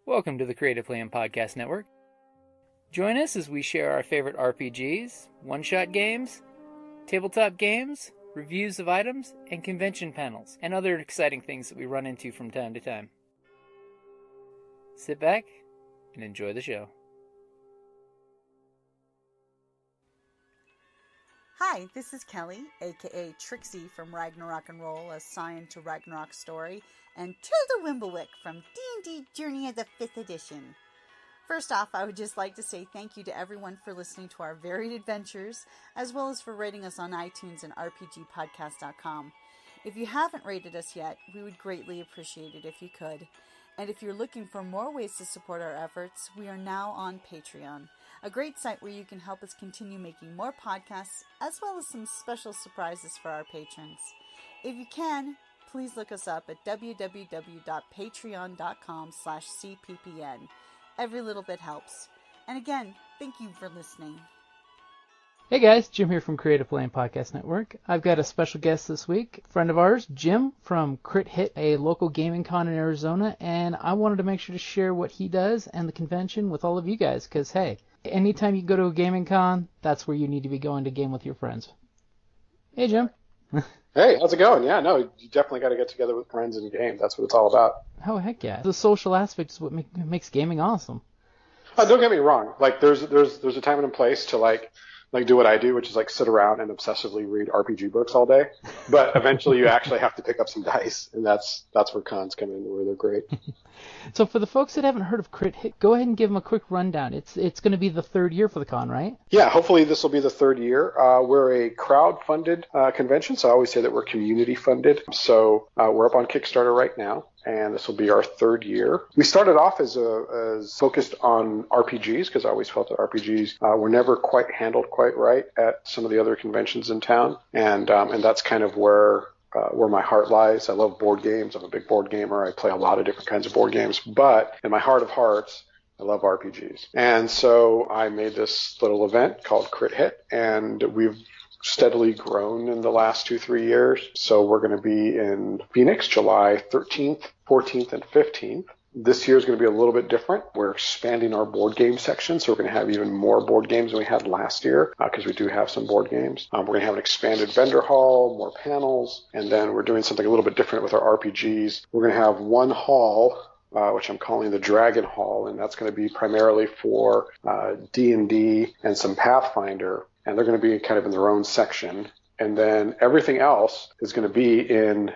Welcome to the Creative Plan Podcast Network. Join us as we share our favorite RPGs, one-shot games, tabletop games, reviews of items, and convention panels, and other exciting things that we run into from time to time. Sit back and enjoy the show. Hi, this is Kelly, aka Trixie from Ragnarok and Roll, a Sign to Ragnarok story, and Tilda Wimblewick from D&D Journey of the 5th Edition. First off, I would just like to say thank you to everyone for listening to our varied adventures, as well as for rating us on iTunes and rpgpodcast.com. If you haven't rated us yet, we would greatly appreciate it if you could. And if you're looking for more ways to support our efforts, we are now on Patreon, a great site where you can help us continue making more podcasts, as well as some special surprises for our patrons. If you can, please look us up at www.patreon.com/cppn. Every little bit helps. And again, thank you for listening. Hey guys, Jim here from Creative Plan Podcast Network. I've got a special guest this week, a friend of ours, Jim from Crit Hit, a local gaming con in Arizona, and I wanted to make sure to share what he does and the convention with all of you guys, because hey, anytime you go to a gaming con, that's where you need to be going to game with your friends. Hey Jim. Hey, how's it going? Yeah, no, you definitely got to get together with friends and game. That's what it's all about. Oh, heck yeah. The social aspect is what makes gaming awesome. Don't get me wrong. Like, there's a time and a place to like do what I do, which is like sit around and obsessively read RPG books all day. But eventually you actually have to pick up some dice, and that's where cons come in, where they're great. So for the folks that haven't heard of Crit Hit, go ahead and give them a quick rundown. It's going to be the third year for the con, right? Yeah, hopefully this will be the third year. We're a crowd-funded convention, so I always say that we're community-funded. So we're up on Kickstarter right now, and this will be our third year. We started off as focused on RPGs, because I always felt that RPGs were never quite handled quite right at some of the other conventions in town, and that's kind of where my heart lies. I love board games. I'm a big board gamer. I play a lot of different kinds of board games, but in my heart of hearts, I love RPGs. And so I made this little event called Crit Hit, and we've steadily grown in the last 2-3 years. So we're going to be in Phoenix, July 13th, 14th, and 15th. This year is going to be a little bit different. We're expanding our board game section, so we're going to have even more board games than we had last year, because we do have some board games. We're going to have an expanded vendor hall, more panels, and then we're doing something a little bit different with our RPGs. We're going to have one hall, which I'm calling the Dragon Hall, and that's going to be primarily for D&D and some Pathfinder, and they're going to be kind of in their own section. And then everything else is going to be in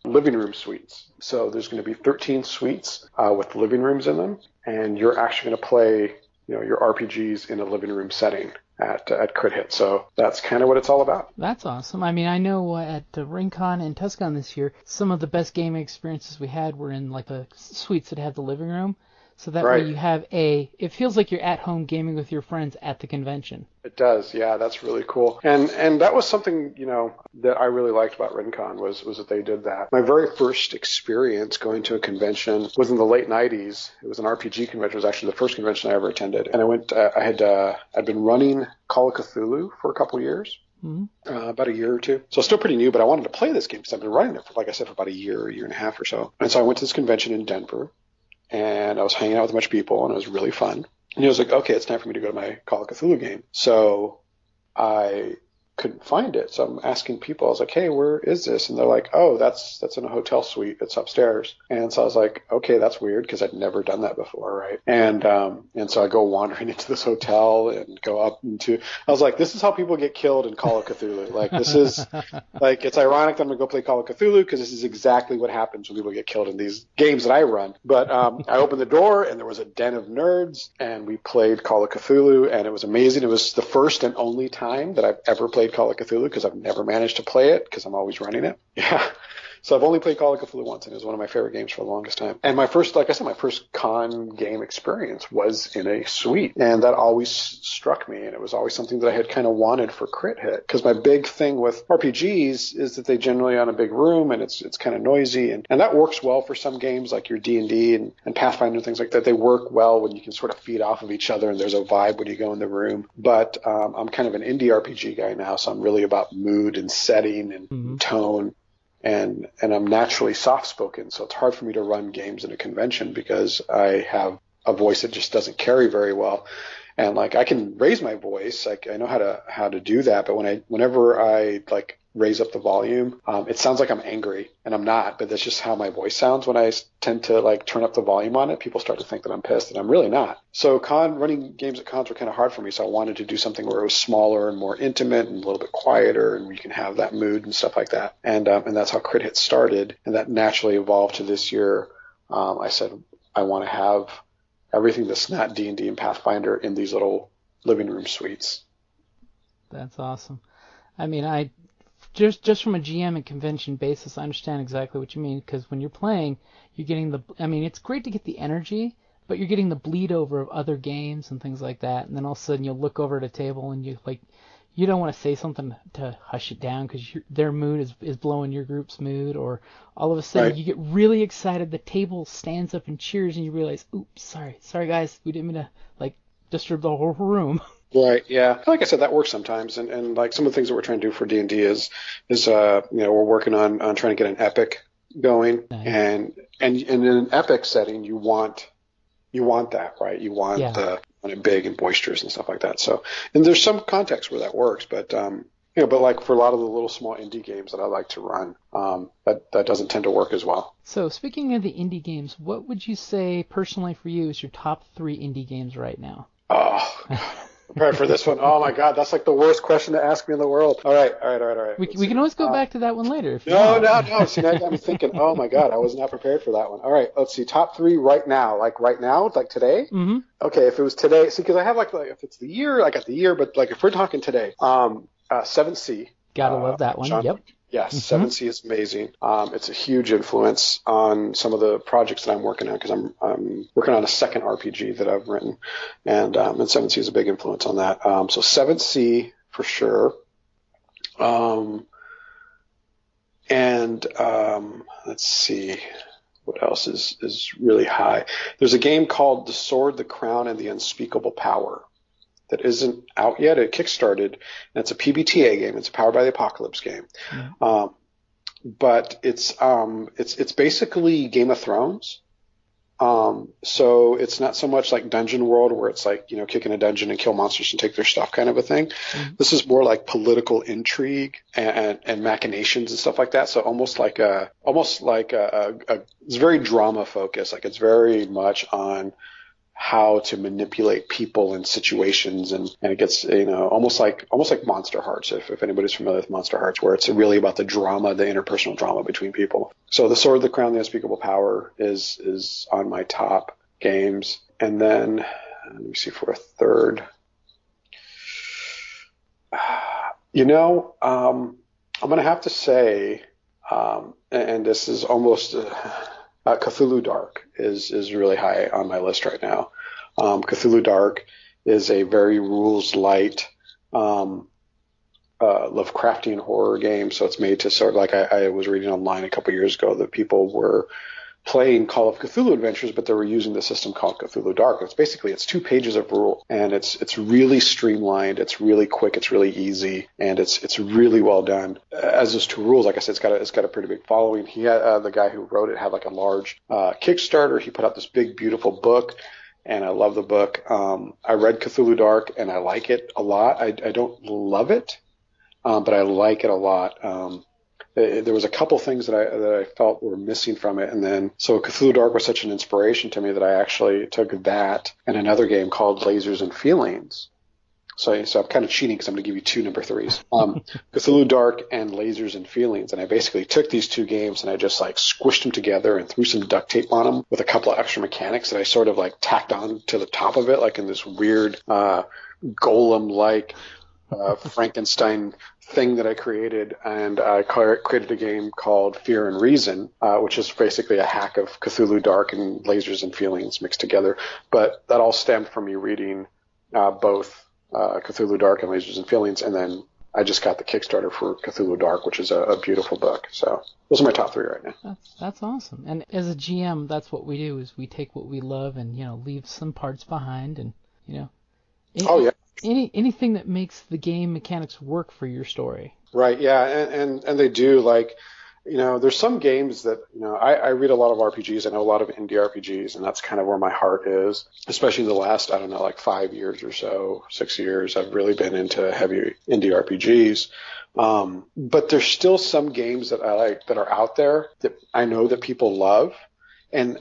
living room suites. So there's going to be 13 suites with living rooms in them, and you're actually going to play, your RPGs in a living room setting at Crit Hit. So that's kind of what it's all about. That's awesome. I mean, I know at RingCon and Tucson this year, some of the best gaming experiences we had were in like the suites that have the living room. So that way you have it feels like you're at home gaming with your friends at the convention. It does, yeah, that's really cool. And that was something, that I really liked about RenCon was that they did that. My very first experience going to a convention was in the late 90s. It was an RPG convention. It was actually the first convention I ever attended. And I went, I'd been running Call of Cthulhu for a couple years. Mm-hmm. About a year or two. So still pretty new, but I wanted to play this game because I've been running it for, like I said, for about a year and a half or so. And so I went to this convention in Denver, and I was hanging out with a bunch of people, and it was really fun. And I was like, okay, it's time for me to go to my Call of Cthulhu game. So I couldn't find it. So I'm asking people, I was like, hey, where is this? And they're like, oh, that's in a hotel suite. It's upstairs. And so I was like, okay, that's weird because I'd never done that before, right? And so I go wandering into this hotel and go up into, I was like, this is how people get killed in Call of Cthulhu. Like, this is, like, it's ironic that I'm going to go play Call of Cthulhu because this is exactly what happens when people get killed in these games that I run. But I opened the door and there was a den of nerds and we played Call of Cthulhu and it was amazing. It was the first and only time that I've ever played Call of Cthulhu because I've never managed to play it because I'm always running it. Yeah. So I've only played Call of Cthulhu once, and it was one of my favorite games for the longest time. And my first, like I said, my first con game experience was in a suite, and that always struck me, and it was always something that I had kind of wanted for Crit Hit. Because my big thing with RPGs is that they generally are in a big room, and it's kind of noisy, and that works well for some games like your D&D and Pathfinder and things like that. They work well when you can sort of feed off of each other, and there's a vibe when you go in the room. But I'm kind of an indie RPG guy now, so I'm really about mood and setting and tone. and I'm naturally soft-spoken, so it's hard for me to run games in a convention because I have a voice that just doesn't carry very well. And like I can raise my voice, like I know how to do that, but whenever I like raise up the volume, it sounds like I'm angry, and I'm not, but that's just how my voice sounds when I tend to like turn up the volume on it. People start to think that I'm pissed, and I'm really not. So running games at cons were kind of hard for me, so I wanted to do something where it was smaller and more intimate and a little bit quieter, and you can have that mood and stuff like that. And that's how Crit Hit started, and that naturally evolved to this year. I said I want to have everything that's not D&D and Pathfinder in these little living room suites. That's awesome. I mean, I just from a GM and convention basis, I understand exactly what you mean, because when you're playing, you're getting it's great to get the energy, but you're getting the bleed over of other games and things like that, and then all of a sudden you'll look over at a table and you don't want to say something to hush it down because their mood is blowing your group's mood, or all of a sudden you get really excited, the table stands up and cheers, and you realize, oops, sorry guys, we didn't mean to like disturb the whole room. Right. Yeah. Like I said, that works sometimes, and like some of the things that we're trying to do for D&D is we're working on trying to get an epic going, nice. and in an epic setting, you want that, right? You want it big and boisterous and stuff like that. So, and there's some context where that works, but but like for a lot of the little small indie games that I like to run, that doesn't tend to work as well. So speaking of the indie games, what would you say personally for you is your top 3 indie games right now? Oh. Prepared for this one. Oh my God, that's like the worst question to ask me in the world. All right. We can always go back to that one later. No. See, now you got me thinking. Oh my God, I was not prepared for that one. All right, let's see. Top 3 right now, like today. Mm-hmm. Okay, if it was today, see, because I have like if it's the year, I got the year, but like if we're talking today, 7C. Gotta love that one. Yep. Yes, 7C is amazing. It's a huge influence on some of the projects that I'm working on because I'm working on a second RPG that I've written, and 7C is a big influence on that. So 7C for sure. Let's see. What else is really high? There's a game called The Sword, the Crown, and the Unspeakable Power that isn't out yet. It kickstarted, and it's a PBTA game. It's a Powered by the Apocalypse game. Mm-hmm. But it's basically Game of Thrones. So it's not so much like Dungeon World where it's like, kick in a dungeon and kill monsters and take their stuff kind of a thing. Mm-hmm. This is more like political intrigue and machinations and stuff like that. So almost like it's very drama focused. Like it's very much on how to manipulate people and situations, and it gets almost like Monster Hearts, if anybody's familiar with Monster Hearts, where it's really about the drama, the interpersonal drama between people. So The Sword, the Crown, the Unspeakable Power is on my top games. And then let me see for a third. I'm going to have to say, and this is almost Cthulhu Dark is really high on my list right now. Cthulhu Dark is a very rules light Lovecraftian horror game. So it's made to sort of like I was reading online a couple years ago that people were playing Call of Cthulhu Adventures, but they were using the system called Cthulhu Dark. It's 2 pages of rule, and it's really streamlined. It's really quick. It's really easy, and it's really well done. As those 2 rules, like I said, it's got a pretty big following. He had the guy who wrote it had like a large Kickstarter. He put out this big, beautiful book, and I love the book. I read Cthulhu Dark, and I like it a lot. I don't love it, but I like it a lot. There was a couple things that I felt were missing from it, and then so Cthulhu Dark was such an inspiration to me that I actually took that and another game called Lasers and Feelings. So I'm kind of cheating because I'm going to give you 2 number 3s. Cthulhu Dark and Lasers and Feelings, and I basically took these 2 games and I just like squished them together and threw some duct tape on them with a couple of extra mechanics that I sort of like tacked on to the top of it, like in this weird golem-like Frankenstein thing that I created, and I created a game called Fear and Reason, which is basically a hack of Cthulhu Dark and Lasers and Feelings mixed together. But that all stemmed from me reading both Cthulhu Dark and Lasers and Feelings, and then I just got the Kickstarter for Cthulhu Dark, which is a beautiful book. So those are my top 3 right now. That's awesome. And as a GM, that's what we do, is we take what we love and leave some parts behind, and oh yeah. Anything that makes the game mechanics work for your story. Right, yeah, and they do. Like, there's some games that, I read a lot of RPGs. I know a lot of indie RPGs, and that's kind of where my heart is, especially in the last, I don't know, like 5 years or so, 6 years. I've really been into heavy indie RPGs. But there's still some games that I like that are out there that I know that people love. And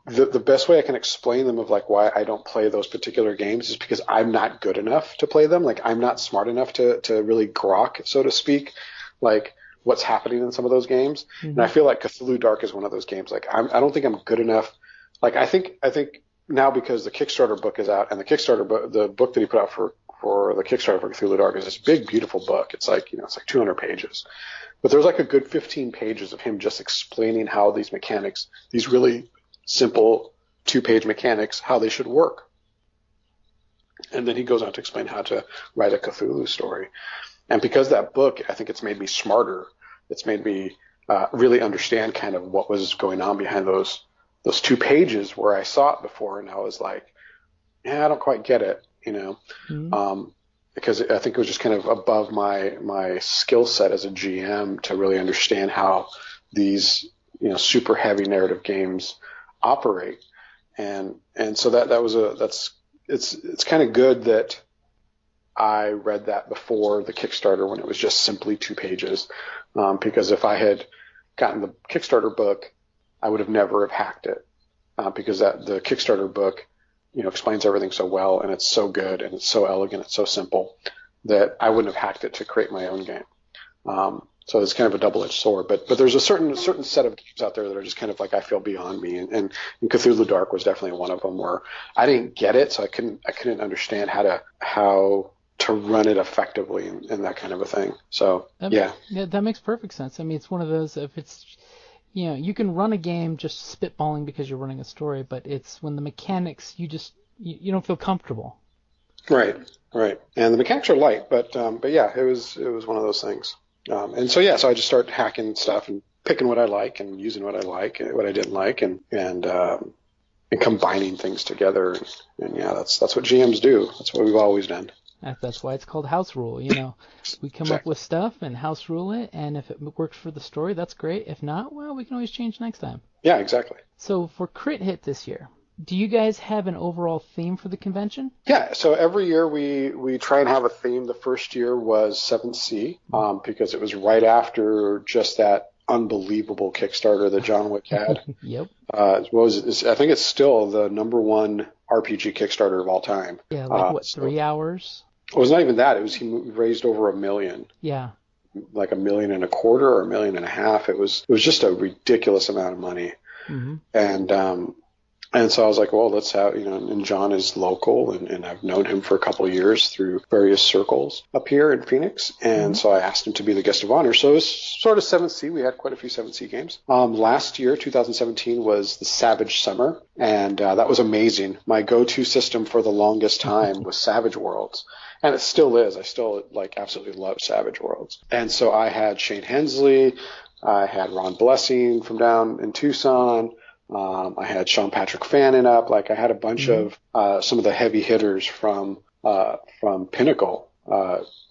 the best way I can explain them of like why I don't play those particular games is because I'm not good enough to play them. Like I'm not smart enough to really grok, so to speak, like what's happening in some of those games. Mm-hmm. And I feel like Cthulhu Dark is one of those games. Like I don't think I'm good enough. Like I think now because the Kickstarter book is out, and the Kickstarter book, the book that he put out for the Kickstarter for Cthulhu Dark is this big, beautiful book. It's like, it's like 200 pages. But there's like a good 15 pages of him just explaining how these mechanics, these really simple 2-page mechanics, how they should work. And then he goes on to explain how to write a Cthulhu story. And because that book, I think it's made me smarter. It's made me really understand kind of what was going on behind those 2 pages where I saw it before, and I was like, I don't quite get it, Mm-hmm. Because I think it was just kind of above my skill set as a GM to really understand how these, super heavy narrative games operate. And so it's kind of good that I read that before the Kickstarter when it was just simply 2 pages. Because if I had gotten the Kickstarter book, I would have never have hacked it. Because the Kickstarter book, explains everything so well, and it's so good, and it's so elegant, it's so simple that I wouldn't have hacked it to create my own game. So it's kind of a double-edged sword. But there's a certain set of games out there that are just kind of like I feel beyond me, and Cthulhu Dark was definitely one of them where I didn't get it, so I couldn't understand how to run it effectively and that kind of a thing. So yeah, that makes perfect sense. I mean, it's one of those, if it's you can run a game just spitballing because you're running a story, but it's when the mechanics, you don't feel comfortable. Right. And the mechanics are light, but yeah, it was one of those things. And so I just started hacking stuff and picking what I like and using what I like, what I didn't like, and combining things together. And yeah, that's what GMs do. That's what we've always done. That's why it's called house rule. We come up with stuff and house rule it, and if it works for the story, that's great. If not, well, we can always change next time. Yeah, exactly. So for Crit Hit this year, do you guys have an overall theme for the convention? Yeah, so every year we try and have a theme. The first year was 7th Sea, because it was right after just that unbelievable Kickstarter that John Wick had. Yep. I think it's still the number 1 RPG Kickstarter of all time. Yeah, like 3 hours? It was not even that. He raised over $1 million. Yeah. Like $1.25 million or $1.5 million. It was just a ridiculous amount of money. Mm-hmm. And so I was like, well, let's have, and John is local, and I've known him for a couple of years through various circles up here in Phoenix. And so I asked him to be the guest of honor. So it was sort of 7th Sea. We had quite a few 7th Sea games. Last year, 2017, was the Savage Summer. And that was amazing. My go-to system for the longest time was Savage Worlds. And it still is. I still absolutely love Savage Worlds. And so I had Shane Hensley. I had Ron Blessing from down in Tucson. I had Sean Patrick Fannin up. I had a bunch of some of the heavy hitters from Pinnacle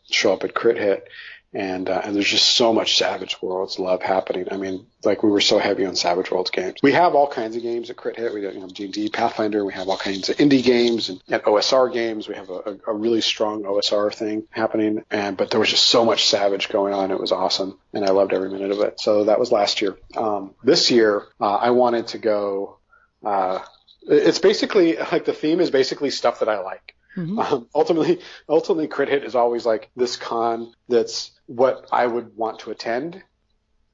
show up at Crit Hit, and there's just so much Savage Worlds love happening. I mean, we were so heavy on Savage Worlds games. We have all kinds of games at Crit Hit. We have D&D, Pathfinder. We have all kinds of indie games and OSR games. We have a really strong OSR thing happening, but there was just so much Savage going on. It was awesome, and I loved every minute of it. So that was last year. This year, I wanted to go. It's basically the theme is basically stuff that I like. Mm-hmm. Ultimately, Crit Hit is always this con that's what I would want to attend.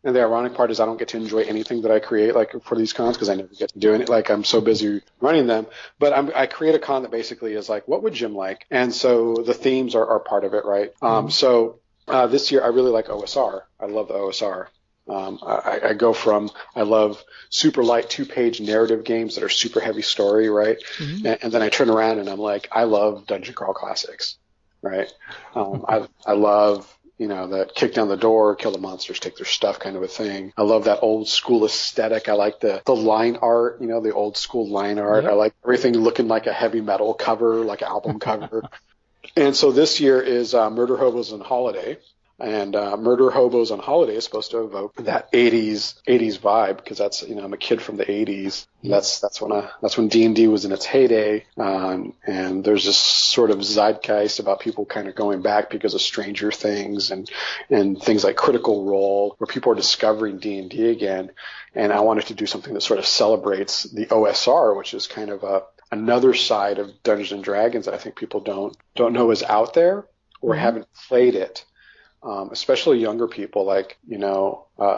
And the ironic part is I don't get to enjoy anything that I create for these cons because I never get to do it. I'm so busy running them. But I create a con that basically is what would Jim like? And so the themes are part of it, right? Mm-hmm. So this year I really like OSR. I love the OSR. I go from, I love super light 2-page narrative games that are super heavy story, right? Mm-hmm. And then I turn around and I'm I love Dungeon Crawl Classics, right? I love, that kick down the door, kill the monsters, take their stuff kind of a thing. I love that old school aesthetic. I like the line art, the old school line art. Yep. I like everything looking like a heavy metal cover, like an album cover. And so this year is Murder Hobos and Holiday. And Murder Hobos on Holiday is supposed to evoke that 80s vibe, because that's, I'm a kid from the 80s. That's when D&D was in its heyday. And there's this sort of zeitgeist about people kind of going back because of Stranger Things and things like Critical Role, where people are discovering D&D again. And I wanted to do something that sort of celebrates the OSR, which is kind of another side of Dungeons and Dragons that I think people don't know is out there or haven't played it. Especially younger people, like, a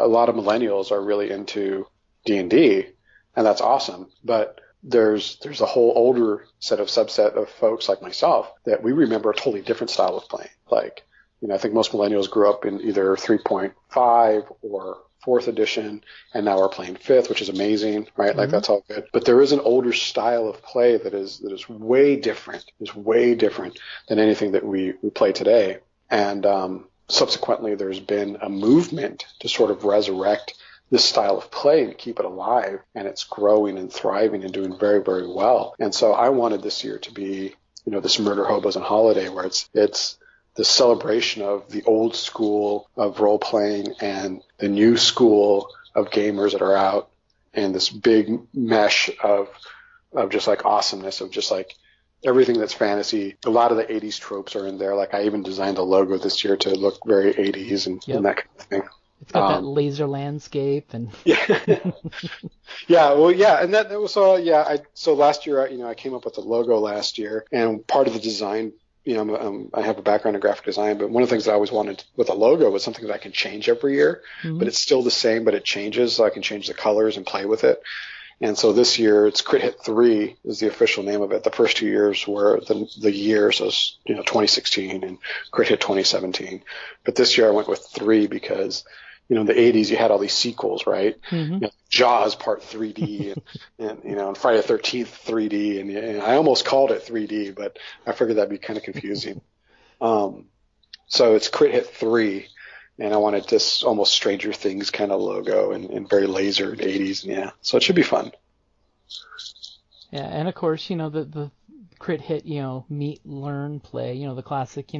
lot of millennials are really into D&D, and that's awesome. But there's a whole older subset of folks like myself that we remember a totally different style of playing. Like, I think most millennials grew up in either 3.5 or 4th edition, and now we're playing 5th, which is amazing, right? Like, that's all good. But there is an older style of play that is way different, than anything that we play today. And subsequently, there's been a movement to sort of resurrect this style of play and keep it alive, and it's growing and thriving and doing very, very well. And so I wanted this year to be, this Murder Hobos on Holiday, where it's the celebration of the old school of role playing and the new school of gamers that are out, and this big mesh of just like awesomeness, of just like everything that's fantasy. A lot of the 80s tropes are in there. Like, I even designed a logo this year to look very 80s and that kind of thing. It's got that laser landscape and yeah. Yeah, and that was so last year I came up with the logo last year, and part of the design, I have a background in graphic design, but one of the things that I always wanted with a logo was something that I can change every year, but it's still the same, but it changes, so I can change the colors and play with it. And so this year, it's Crit Hit 3 is the official name of it. The first 2 years were the years, was 2016 and Crit Hit 2017. But this year I went with 3 because, in the 80s you had all these sequels, right? Jaws Part 3D and Friday the 13th 3D. And I almost called it 3D, but I figured that'd be kind of confusing. So it's Crit Hit 3. And I wanted this almost Stranger Things kind of logo and very laser 80s. And so it should be fun. Yeah, and of course, the Crit Hit, meet, learn, play, the classic,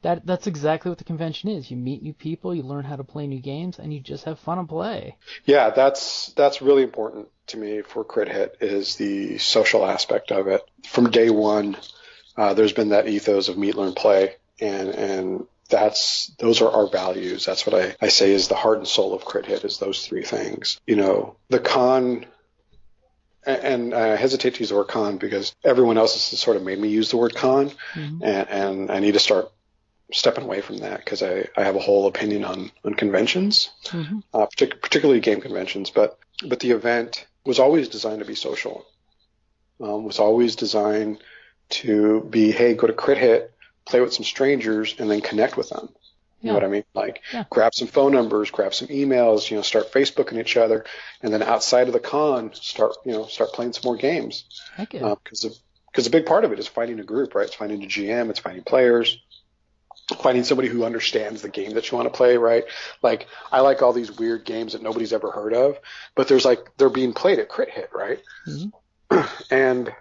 that's exactly what the convention is. You meet new people, you learn how to play new games, and you just have fun and play. Yeah, that's really important to me for Crit Hit, is the social aspect of it. From day one, there's been that ethos of meet, learn, play, and those are our values. That's what I say is the heart and soul of Crit Hit, is those 3 things. The con, and I hesitate to use the word con because everyone else has sort of made me use the word con, and I need to start stepping away from that, because I have a whole opinion on conventions, particularly game conventions. But the event was always designed to be social, was always designed to be, hey, go to Crit Hit, play with some strangers, and then connect with them. You know what I mean? Like, grab some phone numbers, grab some emails, start Facebooking each other, and then outside of the con, start playing some more games. Because a big part of it is finding a group, right? It's finding a GM, it's finding players, finding somebody who understands the game that you want to play, right? Like, I like all these weird games that nobody's ever heard of, but they're being played at Crit Hit, right? And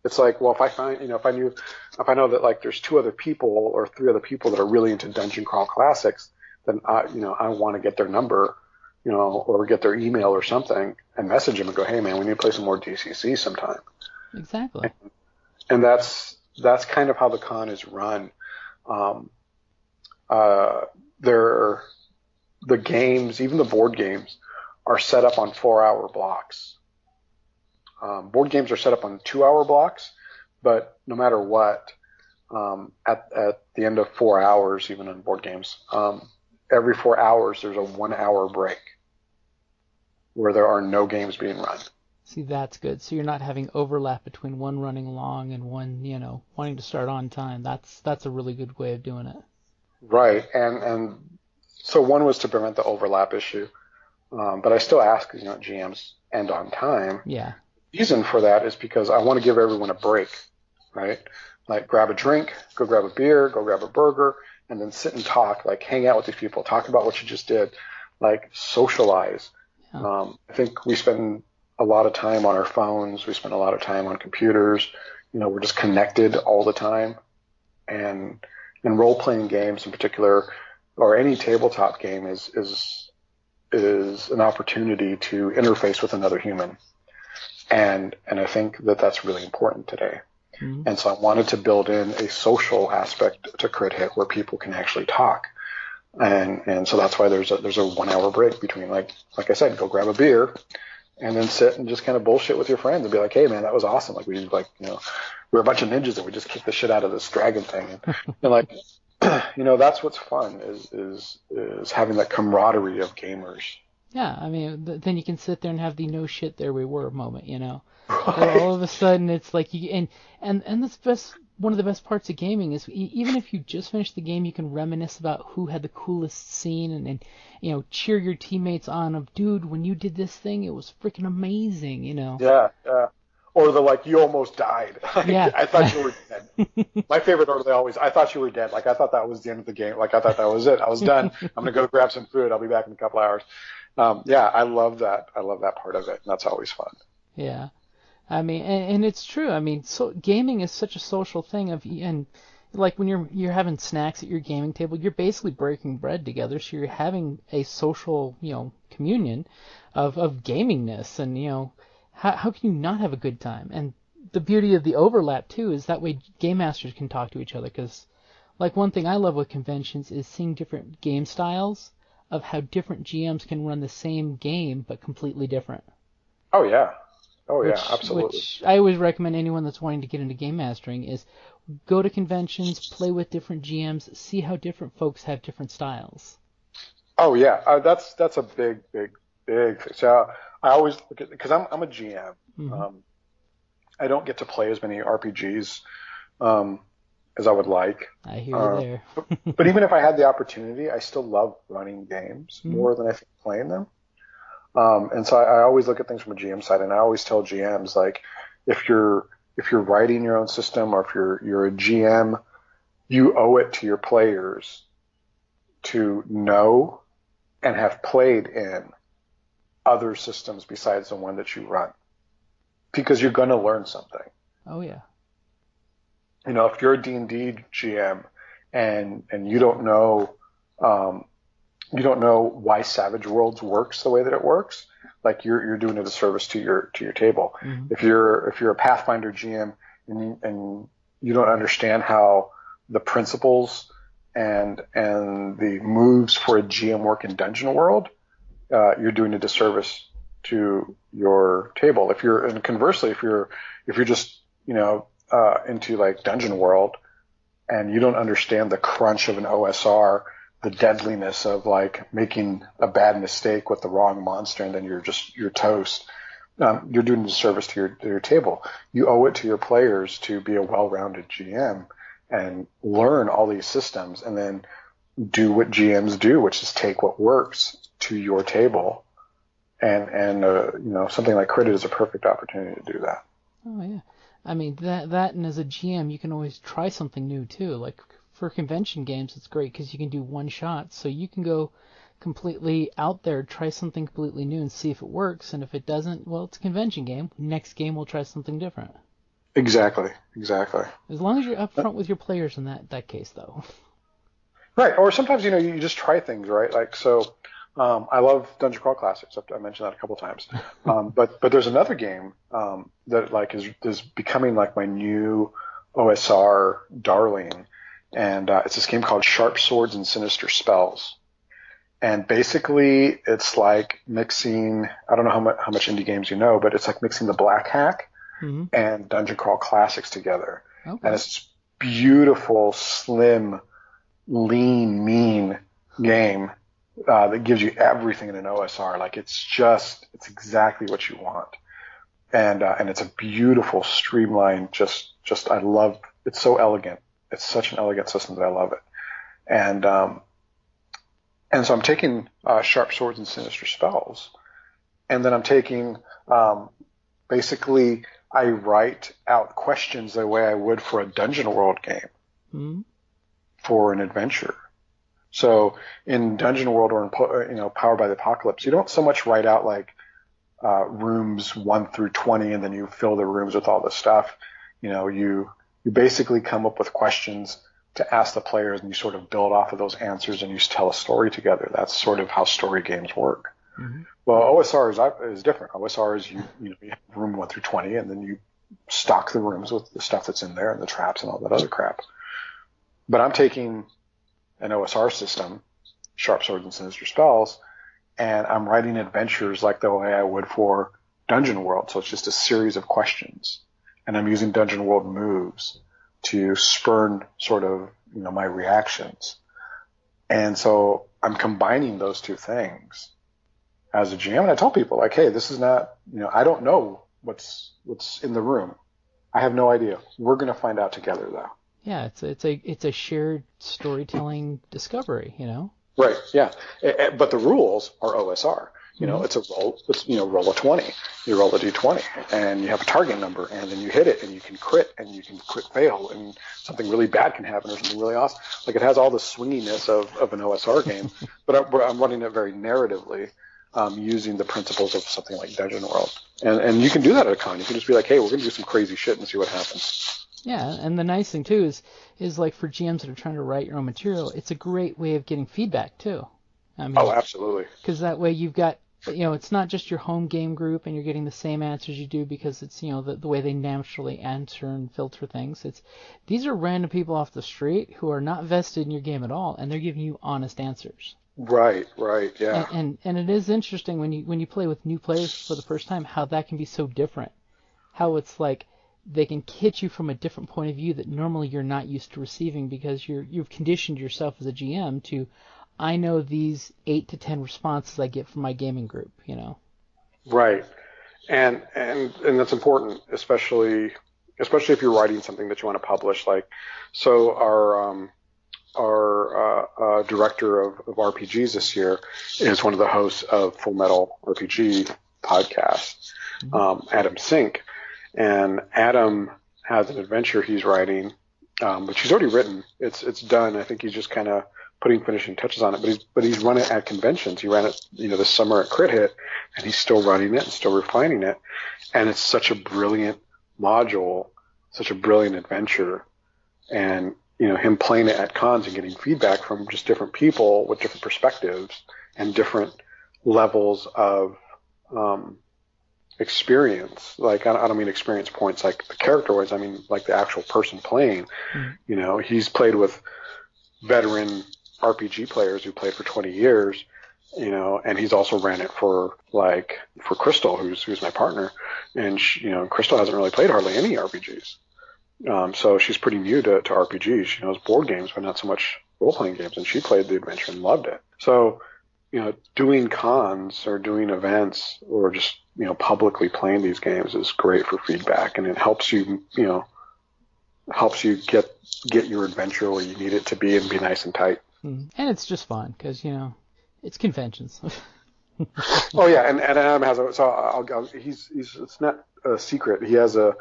it's like, well, if I know that, like, there's 2 other people or 3 other people that are really into Dungeon Crawl Classics, then I want to get their number, or get their email or something, and message them and go, hey man, we need to play some more DCC sometime. Exactly. And that's kind of how the con is run. The games, even the board games, are set up on 4-hour blocks. Board games are set up on 2-hour blocks, but no matter what, at the end of 4 hours, even in board games, every 4 hours there's a 1-hour break where there are no games being run. See, that's good. So you're not having overlap between one running long and one, wanting to start on time. That's a really good way of doing it. Right, and so one was to prevent the overlap issue, but I still ask, GMs end on time. Yeah. The reason for that is because I want to give everyone a break, right? Like, grab a drink, go grab a beer, go grab a burger, and then sit and talk, like, hang out with these people, talk about what you just did, like, socialize. Yeah. I think we spend a lot of time on our phones. We spend a lot of time on computers. We're just connected all the time. And in role-playing games in particular, or any tabletop game is an opportunity to interface with another human. And I think that that's really important today. Mm-hmm. And so I wanted to build in a social aspect to Crit Hit where people can actually talk. And so that's why there's a 1 hour break between, like I said, go grab a beer and then sit and just kind of bullshit with your friends and be like, hey man, that was awesome. Like we're a bunch of ninjas and we just kicked the shit out of this dragon thing. And like, that's what's fun is having that camaraderie of gamers. Yeah, I mean, then you can sit there and have the no shit there we were moment, Right. Where all of a sudden it's like and that's one of the best parts of gaming is even if you just finished the game, you can reminisce about who had the coolest scene and cheer your teammates on of, dude, when you did this thing, it was freaking amazing, Yeah, yeah. Or you almost died. Yeah. I thought you were dead. My favorite are I thought you were dead. Like I thought that was the end of the game. Like I thought that was it. I was done. I'm gonna go grab some food. I'll be back in a couple hours. Yeah, I love that. I love that part of it, and that's always fun. Yeah. I mean, and it's true. I mean, so gaming is such a social thing and like when you're having snacks at your gaming table, you're basically breaking bread together. So you're having a social, communion of gamingness, and how can you not have a good time? And the beauty of the overlap too is that way game masters can talk to each other. Because like one thing I love with conventions is seeing different game styles of how different GMs can run the same game but completely different. Oh yeah. Oh yeah, absolutely. Which I always recommend anyone that's wanting to get into game mastering is go to conventions, play with different GMs, see how different folks have different styles. Oh yeah, that's a big thing. So I always look at, because I'm a GM. Mm-hmm. I don't get to play as many RPGs as I would like. I hear you there. But even if I had the opportunity, I still love running games Mm-hmm. more than I think playing them. And so I always look at things from a GM side, and I always tell GMs, like, if you're writing your own system or if you're a GM, you owe it to your players to know and have played in other systems besides the one that you run, because you're going to learn something. Oh yeah. If you're a D&D GM and you don't know why Savage Worlds works the way that it works, like you're doing a disservice to your table. Mm-hmm. If you're a Pathfinder GM and you don't understand how the principles and the moves for a GM work in Dungeon World, you're doing a disservice to your table. And conversely, if you're just into like Dungeon World and you don't understand the crunch of an OSR, the deadliness of like making a bad mistake with the wrong monster and then you're toast, you're doing a disservice to your table. You owe it to your players to be a well-rounded GM and learn all these systems and then do what GMs do, which is take what works to your table. And something like Crit is a perfect opportunity to do that. Oh yeah. I mean that and as a GM you can always try something new too. Like for convention games it's great because you can do one shot, so you can go completely out there, try something completely new and see if it works, and if it doesn't, well, it's a convention game. Next game we'll try something different. Exactly. As long as you're upfront with your players in that case though. Right, or sometimes you just try things, right? Like so. I love Dungeon Crawl Classics. I mentioned that a couple times. But there's another game that like is becoming like my new OSR darling, and it's this game called Sharp Swords and Sinister Spells. And basically, it's like mixing. I don't know how much indie games you know, but it's like mixing the Black Hack Mm-hmm. and Dungeon Crawl Classics together. Okay. And it's this beautiful, slim, lean, mean game. That gives you everything in an OSR. Like it's exactly what you want. And it's a beautiful, streamlined, I love, it's so elegant. It's such an elegant system that I love it. And so I'm taking, Sharp Swords and Sinister Spells. And then I'm taking, basically I write out questions the way I would for a Dungeon World game Mm-hmm. for an adventure. So in Dungeon World or in Powered by the Apocalypse, you don't so much write out like rooms 1 through 20 and then you fill the rooms with all this stuff. You basically come up with questions to ask the players, and you sort of build off of those answers and you tell a story together. That's sort of how story games work. Mm-hmm. Well, OSR is different. OSR is you have room 1 through 20, and then you stock the rooms with the stuff that's in there and the traps and all that other crap. But I'm taking an OSR system, Sharp Swords and Sinister Spells, and I'm writing adventures like the way I would for Dungeon World. So it's just a series of questions, and I'm using Dungeon World moves to spurn sort of, my reactions. And so I'm combining those two things as a GM. And I tell people, like, hey, this is not, I don't know what's in the room. I have no idea. We're going to find out together, though. Yeah, it's a shared storytelling discovery, Right, yeah. But the rules are OSR. It's a roll. It's roll a 20. You roll a d20, and you have a target number, and then you hit it, and you can crit, and you can crit fail, and something really bad can happen, or something really awesome. Like, it has all the swinginess of an OSR game, but I'm running it very narratively, using the principles of something like Dungeon World. And you can do that at a con. You can just be like, hey, we're going to do some crazy shit and see what happens. Yeah, and the nice thing too is like for GMs that are trying to write your own material, it's a great way of getting feedback too. Oh, absolutely. Because that way you've got, it's not just your home game group and you're getting the same answers you do because it's, the way they naturally answer and filter things. These are random people off the street who are not vested in your game at all, and they're giving you honest answers. Right, yeah. And it is interesting when you play with new players for the first time how that can be so different. How it's like they can hit you from a different point of view that normally you're not used to receiving because you've conditioned yourself as a GM to, I know these 8 to 10 responses I get from my gaming group, Right. And that's important, especially if you're writing something that you want to publish. Like, so our director of RPGs this year is one of the hosts of Full Metal RPG podcast, Adam Sink. And Adam has an adventure he's writing, which he's already written. It's done. I think he's just kind of putting finishing touches on it. But he's run it at conventions. He ran it, this summer at Crit Hit, and he's still running it and still refining it. And it's such a brilliant module, such a brilliant adventure. And him playing it at cons and getting feedback from just different people with different perspectives and different levels of experience. Like, I don't mean experience points like the character-wise. I mean like the actual person playing. Mm-hmm. He's played with veteran RPG players who played for 20 years, and he's also ran it for Crystal, who's my partner, and Crystal hasn't really played hardly any RPGs. So she's pretty new to RPGs. She knows board games, but not so much role-playing games, and she played the adventure and loved it. So, doing cons or doing events or just, publicly playing these games is great for feedback, and it helps you, get your adventure where you need it to be and be nice and tight. And it's just fun because, it's conventions. Oh yeah, and Adam has it's not a secret. He has a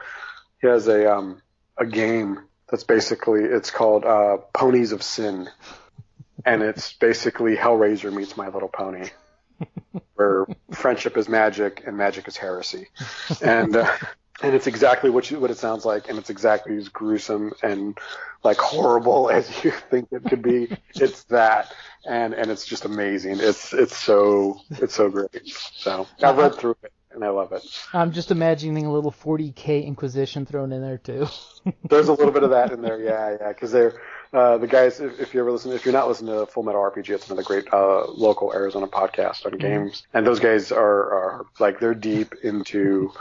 game that's basically, it's called Ponies of Sin, and it's basically Hellraiser meets My Little Pony, where friendship is magic and magic is heresy, and it's exactly what it sounds like, and it's exactly as gruesome and like horrible as you think it could be. It's that, and it's just amazing. It's so great. So I've read through it. And I love it. I'm just imagining a little 40K Inquisition thrown in there too. There's a little bit of that in there, yeah, because they're the guys. If you're not listening to Full Metal RPG, it's another great local Arizona podcast on games, and those guys are like they're deep into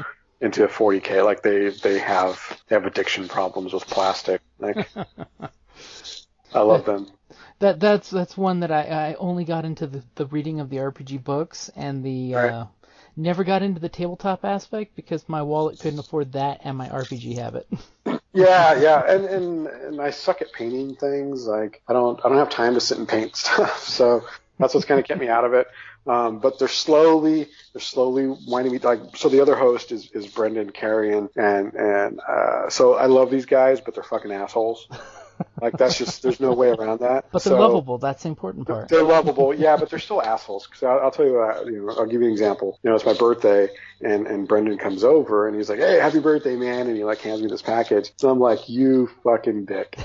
40K. Like they have addiction problems with plastic. Like, I love them. That's one that I only got into the reading of the RPG books and the. Right. Never got into the tabletop aspect because my wallet couldn't afford that and my RPG habit. Yeah, and I suck at painting things. Like I don't have time to sit and paint stuff, so that's what's kind of kept me out of it. But they're slowly winding me. Like, so the other host is Brendan Carrion, and so I love these guys, but they're fucking assholes. Like, that's just, there's no way around that. But they're lovable. That's the important part. They're lovable, yeah, but they're still assholes. Because I'll tell you what, I'll give you an example. It's my birthday, and Brendan comes over, and he's like, hey, happy birthday, man. And he, hands me this package. So I'm like, you fucking dick.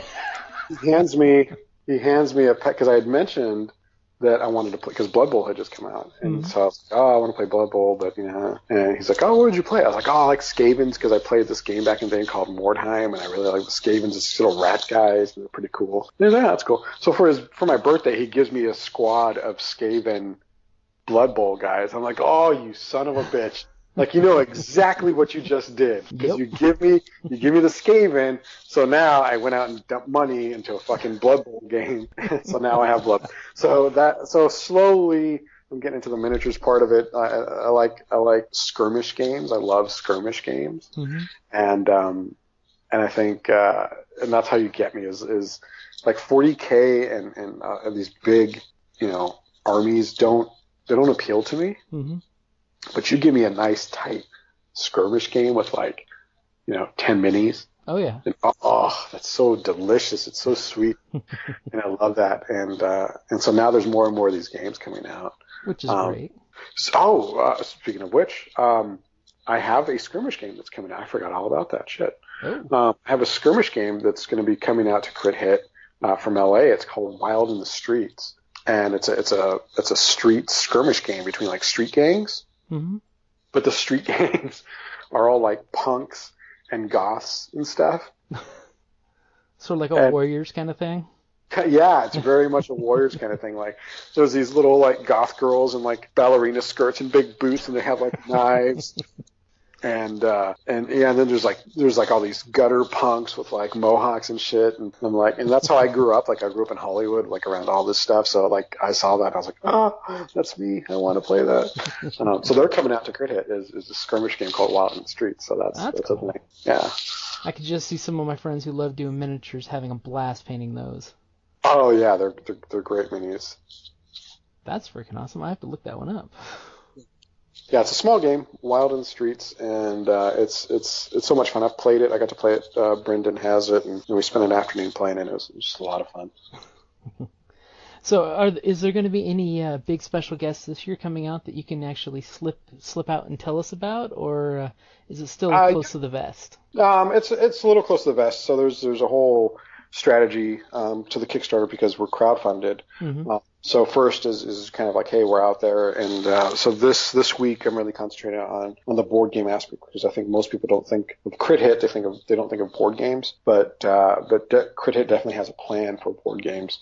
he hands me a pack because I had mentioned that I wanted to play because Blood Bowl had just come out, and so I was like, oh, I want to play Blood Bowl, but and he's like, oh, what did you play? I was like, oh, I like Skavens because I played this game back in the day called Mordheim, and I really like the Skavens. It's these little rat guys, and they're pretty cool. And yeah, that's cool. So for my birthday, he gives me a squad of Skaven Blood Bowl guys. I'm like, oh, you son of a bitch. Like, you know exactly what you just did because you give me the Skaven. So now I went out and dumped money into a fucking Blood Bowl game. So now I have Blood. So slowly I'm getting into the miniatures part of it. I like skirmish games. I love skirmish games. And I think and that's how you get me is like 40K and these big armies don't appeal to me. But you give me a nice tight skirmish game with 10 minis. Oh yeah. And, that's so delicious. It's so sweet, and I love that. And so now there's more and more of these games coming out, which is great. Speaking of which, I have a skirmish game that's coming out. I forgot all about that shit. I have a skirmish game that's going to be coming out to Crit Hit from LA. It's called Wild in the Streets, and it's a street skirmish game between street gangs. But the street gangs are all like punks and goths and stuff. Sort of like a Warriors kind of thing? Yeah, it's very much a Warriors kind of thing. Like, there's these little goth girls in ballerina skirts and big boots, and they have knives. And then there's all these gutter punks with mohawks and shit, and I'm and that's how I grew up. I grew up in Hollywood, around all this stuff. So I saw that, and I was like, oh, that's me. I want to play that. So they're coming out to Crit Hit is a skirmish game called Wild in the Streets. So that's cool. A thing. Yeah. I could just see some of my friends who love doing miniatures having a blast painting those. Oh yeah, they're great minis. That's freaking awesome. I have to look that one up. Yeah, it's a small game, Wild in the Streets, and it's so much fun. I've played it. I got to play it. Brendan has it, and we spent an afternoon playing it. It was just a lot of fun. So, is there going to be any big special guests this year coming out that you can actually slip out and tell us about, or is it still close to the vest? It's a little close to the vest. So there's a whole strategy to the Kickstarter because we're crowdfunded. So first is kind of hey, we're out there, and so this week I'm really concentrating on the board game aspect because I think most people don't think of Crit Hit. They don't think of board games, but Crit Hit definitely has a plan for board games.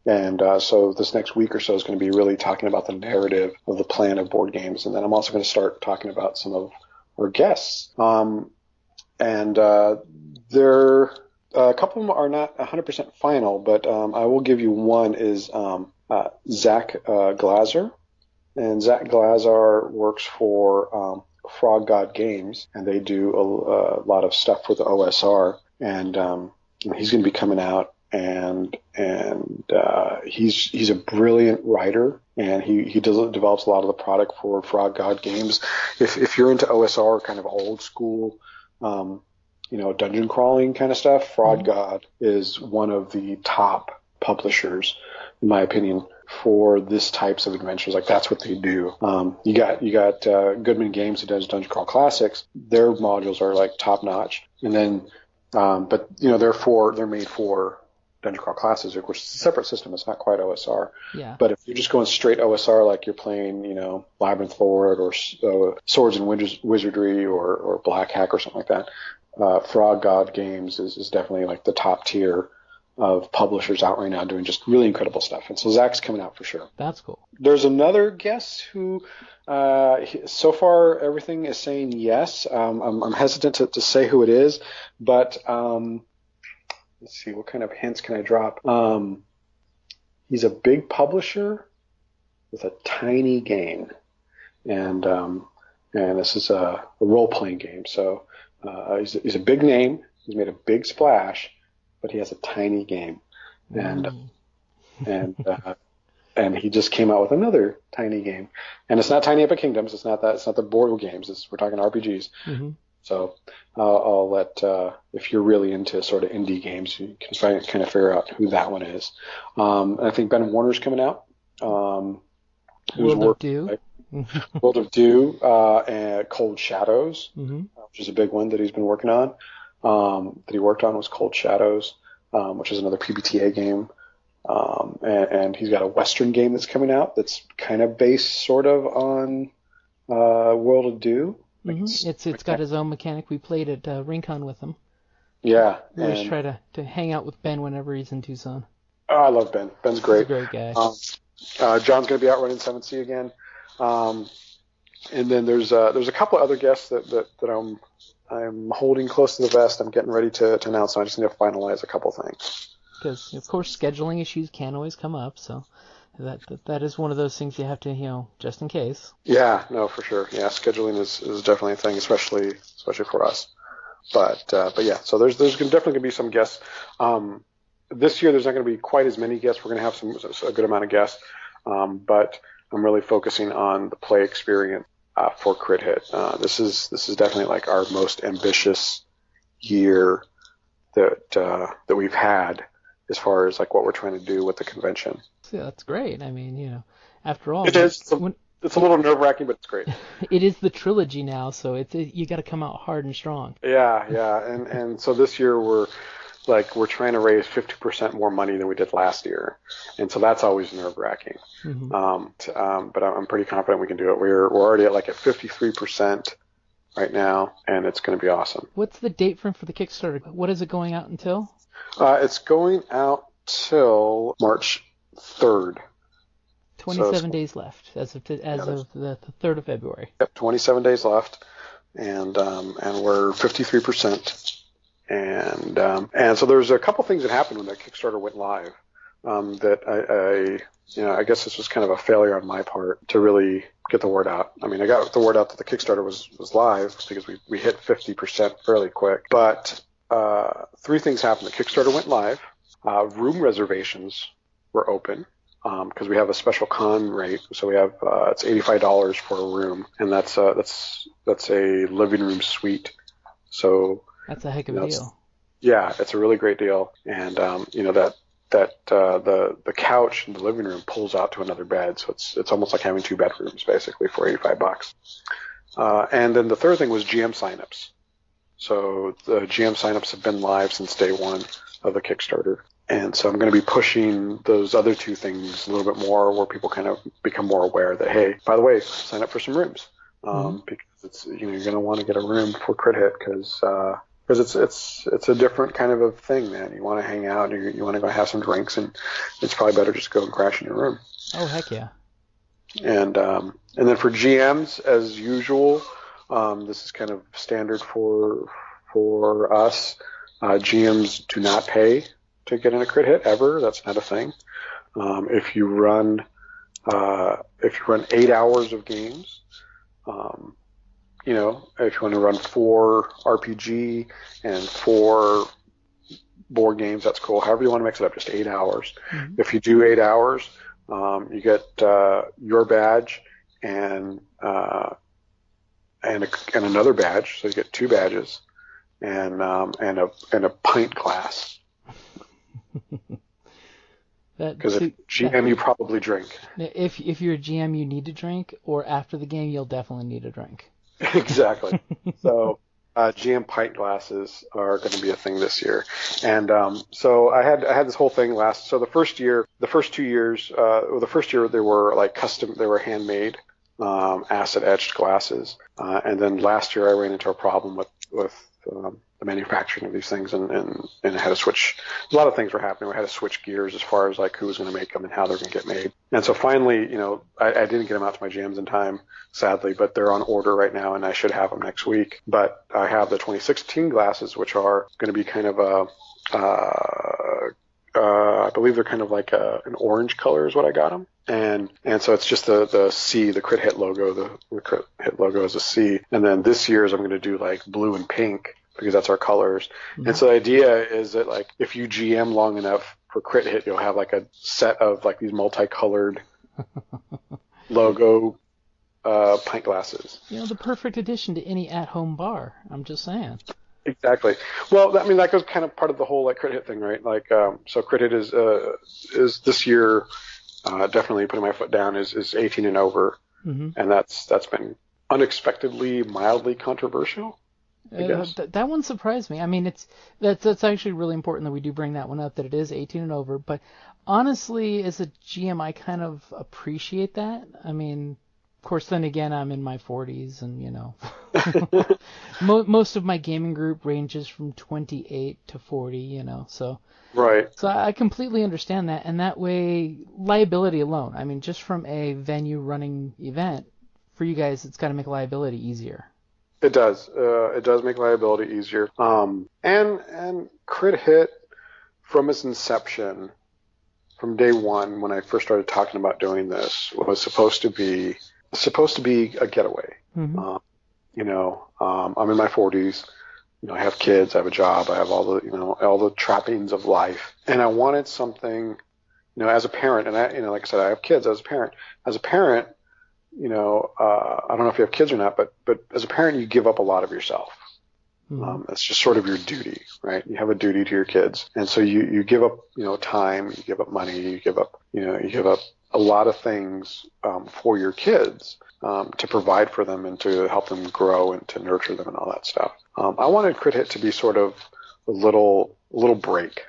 And so this next week or so is going to be really talking about the narrative of the plan of board games, and then I'm also going to start talking about some of our guests. And they're a couple of them are not 100% final, but I will give you one is Zach Glazer. And Zach Glazer works for Frog God Games, and they do a lot of stuff for the OSR. And he's going to be coming out, and he's a brilliant writer, and he develops a lot of the product for Frog God Games. If you're into OSR, kind of old school, dungeon crawling kind of stuff, Frog God is one of the top publishers, in my opinion, for this types of adventures. That's what they do. You got Goodman Games who does Dungeon Crawl Classics. Their modules are top notch, and then but they're made for Dungeon Crawl Classics, which is a separate system. It's not quite OSR. Yeah. But if you're just going straight OSR, like you're playing, Labyrinth Lord or Swords and Wizardry or Black Hack or something like that, Frog God Games is definitely the top tier of publishers out right now doing just really incredible stuff. And so Zach's coming out for sure. That's cool. There's another guest who, so far everything is saying yes. I'm hesitant to say who it is, but let's see, what kind of hints can I drop? He's a big publisher with a tiny game, and this is a role-playing game. So he's a big name. He's made a big splash, but he has a tiny game, and he just came out with another tiny game, and it's not Tiny Epic Kingdoms. It's not that. It's not the board games. We're talking RPGs. So I'll let if you're really into sort of indie games, you can kind of figure out who that one is. I think Ben Warner's coming out. World of Dew. World of Dew and Cold Shadows, which is a big one that he's been working on. That he worked on was Cold Shadows. which is another PBTA game. And he's got a Western game that's coming out that's kind of based sort of on World of Do. Mm-hmm. It's got his own mechanic. We played at Rincon with him. Yeah. We always try to hang out with Ben whenever he's in Tucson. Oh, I love Ben. Ben's great. He's a great guy. John's going to be out running 7C again. And then there's a couple of other guests that I'm holding close to the vest. I'm getting ready to announce. So I just need to finalize a couple things. Because, of course, scheduling issues can always come up, so that is one of those things you have to, just in case. Yeah, no, for sure. Yeah, scheduling is definitely a thing, especially for us. But yeah, so there's definitely going to be some guests. This year there's not going to be quite as many guests. We're going to have a good amount of guests, but I'm really focusing on the play experience for Crit Hit. This is definitely like our most ambitious year that we've had, as far as like what we're trying to do with the convention. Yeah, that's great. I mean, after all, it is. It's a little nerve-wracking, but it's great. It is the trilogy now, so you got to come out hard and strong. Yeah, and so this year we're trying to raise 50% more money than we did last year, and so that's always nerve-wracking. Mm-hmm. But I'm pretty confident we can do it. We're already at 53% right now, and it's going to be awesome. What's the date for the Kickstarter? What is it going out until? It's going out till March 3rd. 27 days left as of the 3rd of February. Yep, 27 days left, and we're 53%. And so there's a couple things that happened when that Kickstarter went live that I guess this was kind of a failure on my part to really get the word out. I mean, I got the word out that the Kickstarter was live because we hit 50% fairly quick. But three things happened. The Kickstarter went live. Room reservations were open because we have a special con rate. So we have it's $85 for a room, and that's a living room suite. So that's a heck of a deal. Yeah, it's a really great deal, and that the couch in the living room pulls out to another bed, so it's almost like having two bedrooms basically for $85. And then the third thing was GM signups. So the GM signups have been live since day one of the Kickstarter. And so I'm going to be pushing those other two things a little bit more, where people kind of become more aware that, hey, by the way, sign up for some rooms. Because you're going to want to get a room for Crit Hit because it's a different kind of a thing, man. You want to hang out and you want to go have some drinks, and it's probably better just go and crash in your room. Oh, heck yeah. And then for GMs, as usual, this is kind of standard for us. GMs do not pay to get in a Crit Hit ever. That's not a thing. If you run 8 hours of games, if you want to run 4 RPG and 4 board games, that's cool. However you want to mix it up, just 8 hours. Mm-hmm. If you do 8 hours, you get your badge and another badge, so you get 2 badges and a pint glass. Because if GM, you probably drink. If you're a GM, you need to drink, or after the game, you'll definitely need a drink. Exactly. So GM pint glasses are going to be a thing this year, and so I had this whole thing last. So the first year they were like custom, they were handmade, acid etched glasses, and then last year I ran into a problem with the manufacturing of these things, and I had to switch. A lot of things were happening. I had to switch gears as far as like who was going to make them and how they're going to get made. And so finally, I didn't get them out to my GMs in time, sadly, but they're on order right now, and I should have them next week. But I have the 2016 glasses, which are going to be kind of I believe they're kind of like an orange color is what I got them. And so it's just the C, the Crit Hit logo. The Crit Hit logo is a C. And then this year's I'm going to do like blue and pink, because that's our colors. Mm-hmm. And so the idea is that like if you GM long enough for Crit Hit, you'll have like a set of like these multicolored logo pint glasses. The perfect addition to any at-home bar. I'm just saying. Exactly. Well, I mean, that goes kind of part of the whole like Crit Hit thing, right? Like, so Crit Hit is this year, definitely putting my foot down, is 18 and over. Mm-hmm. And that's been unexpectedly mildly controversial. I guess. That one surprised me. I mean, that's actually really important that we do bring that one up, that it is 18 and over. But honestly, as a GM, I kind of appreciate that. I mean, of course, then again, I'm in my 40s, and most of my gaming group ranges from 28 to 40. So. Right. So I completely understand that, and that way, liability alone. I mean, just from a venue running event, for you guys, it's got to make liability easier. It does. It does make liability easier. And Crit Hit, from its inception, from day one, when I first started talking about doing this, was supposed to be a getaway. Mm-hmm. I'm in my 40s. I have kids, I have a job, I have all the trappings of life, and I wanted something, as a parent, and like I said, I have kids. As a parent, I don't know if you have kids or not, but as a parent, you give up a lot of yourself. Mm-hmm. It's just sort of your duty, right? You have a duty to your kids, and so you give up, time, you give up money, you give up a lot of things for your kids. To provide for them and to help them grow and to nurture them and all that stuff. I wanted Crit Hit to be sort of a little break,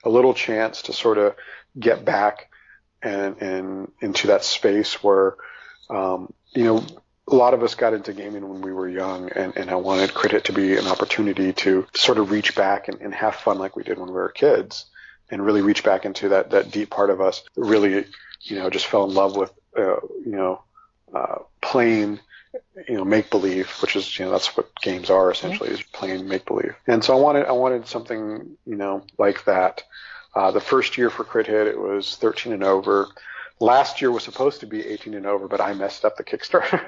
a little chance to sort of get back and into that space where, a lot of us got into gaming when we were young, and I wanted Crit Hit to be an opportunity to sort of reach back and have fun like we did when we were kids, and really reach back into that deep part of us that really, just fell in love with, playing, make-believe, which is, that's what games are essentially, is playing make-believe. And so I wanted something, like that. The first year for Crit Hit, it was 13 and over. Last year was supposed to be 18 and over, but I messed up the Kickstarter.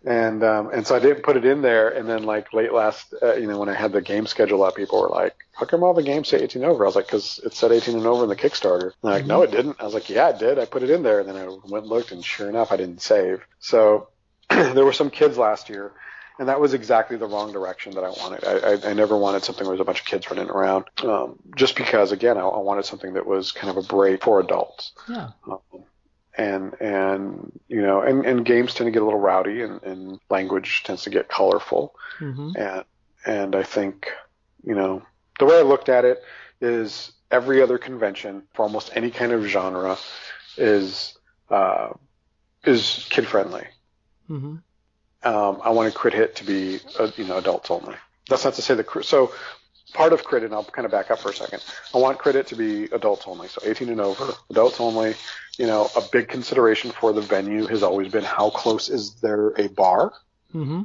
And so I didn't put it in there. And then like late last, when I had the game schedule up, people were like, how come all the games say 18 and over? I was like, because it said 18 and over in the Kickstarter. And they're like, no, it didn't. I was like, yeah, it did. I put it in there. And then I went and looked, and sure enough, I didn't save. So there were some kids last year, and that was exactly the wrong direction that I wanted. I never wanted something where there's a bunch of kids running around, just because, again, I wanted something that was kind of a break for adults. Yeah. And games tend to get a little rowdy, and language tends to get colorful. Mm-hmm. And I think, the way I looked at it is every other convention for almost any kind of genre is kid friendly. Mm-hmm. I wanted Crit Hit to be, adults only. That's not to say that, so part of Crit Hit, and I'll kind of back up for a second. I want Crit Hit to be adults only, so 18 and over, adults only. A big consideration for the venue has always been how close is there a bar? Mm-hmm.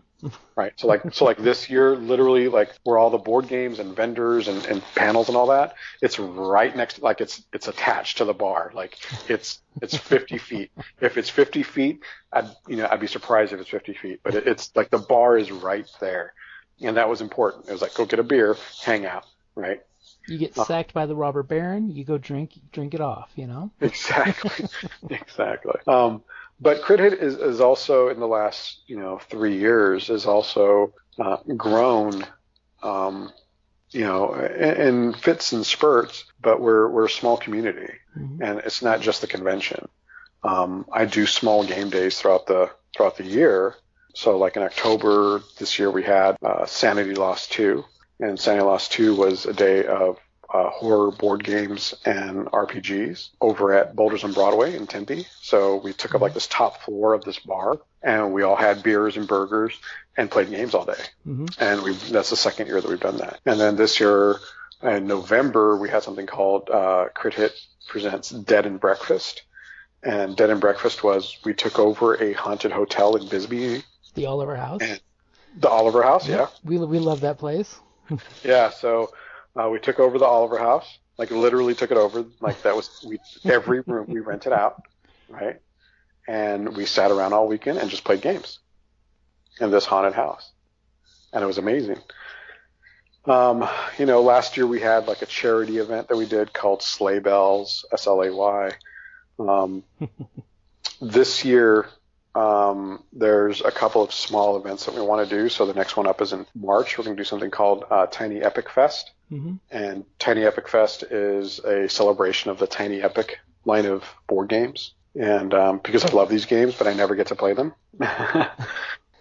Right. So like this year, literally, like where all the board games and vendors and panels and all that, it's right next to, like it's attached to the bar. Like it's 50 feet. If it's 50 feet, I'd be surprised if it's 50 feet, but it's like the bar is right there. And that was important. It was like, go get a beer, hang out, right? You get sacked by the robber baron, you go drink it off, Exactly. Exactly. But Crit Hit is also, in the last, 3 years, is also grown, in fits and spurts, but we're a small community, mm-hmm. and it's not just the convention. I do small game days throughout the year. So like in October this year, we had Sanity Lost 2, and Sanity Lost 2 was a day of horror board games and RPGs over at Boulders on Broadway in Tempe. So we took up like this top floor of this bar, and we all had beers and burgers and played games all day. Mm-hmm. And that's the second year that we've done that. And then this year in November, we had something called Crit Hit Presents Dead and Breakfast. And Dead and Breakfast was, we took over a haunted hotel in Bisbee. The Oliver House. The Oliver House, yeah. We love that place. Yeah, so we took over the Oliver House, like literally took it over. Like that was, every room we rented out, right? And we sat around all weekend and just played games in this haunted house. And it was amazing. Last year we had like a charity event that we did called Sleigh Bells, SLAY. This year, there's a couple of small events that we want to do. So the next one up is in March. We're going to do something called Tiny Epic Fest. Mm-hmm. And Tiny Epic Fest is a celebration of the Tiny Epic line of board games. And because I love these games, but I never get to play them.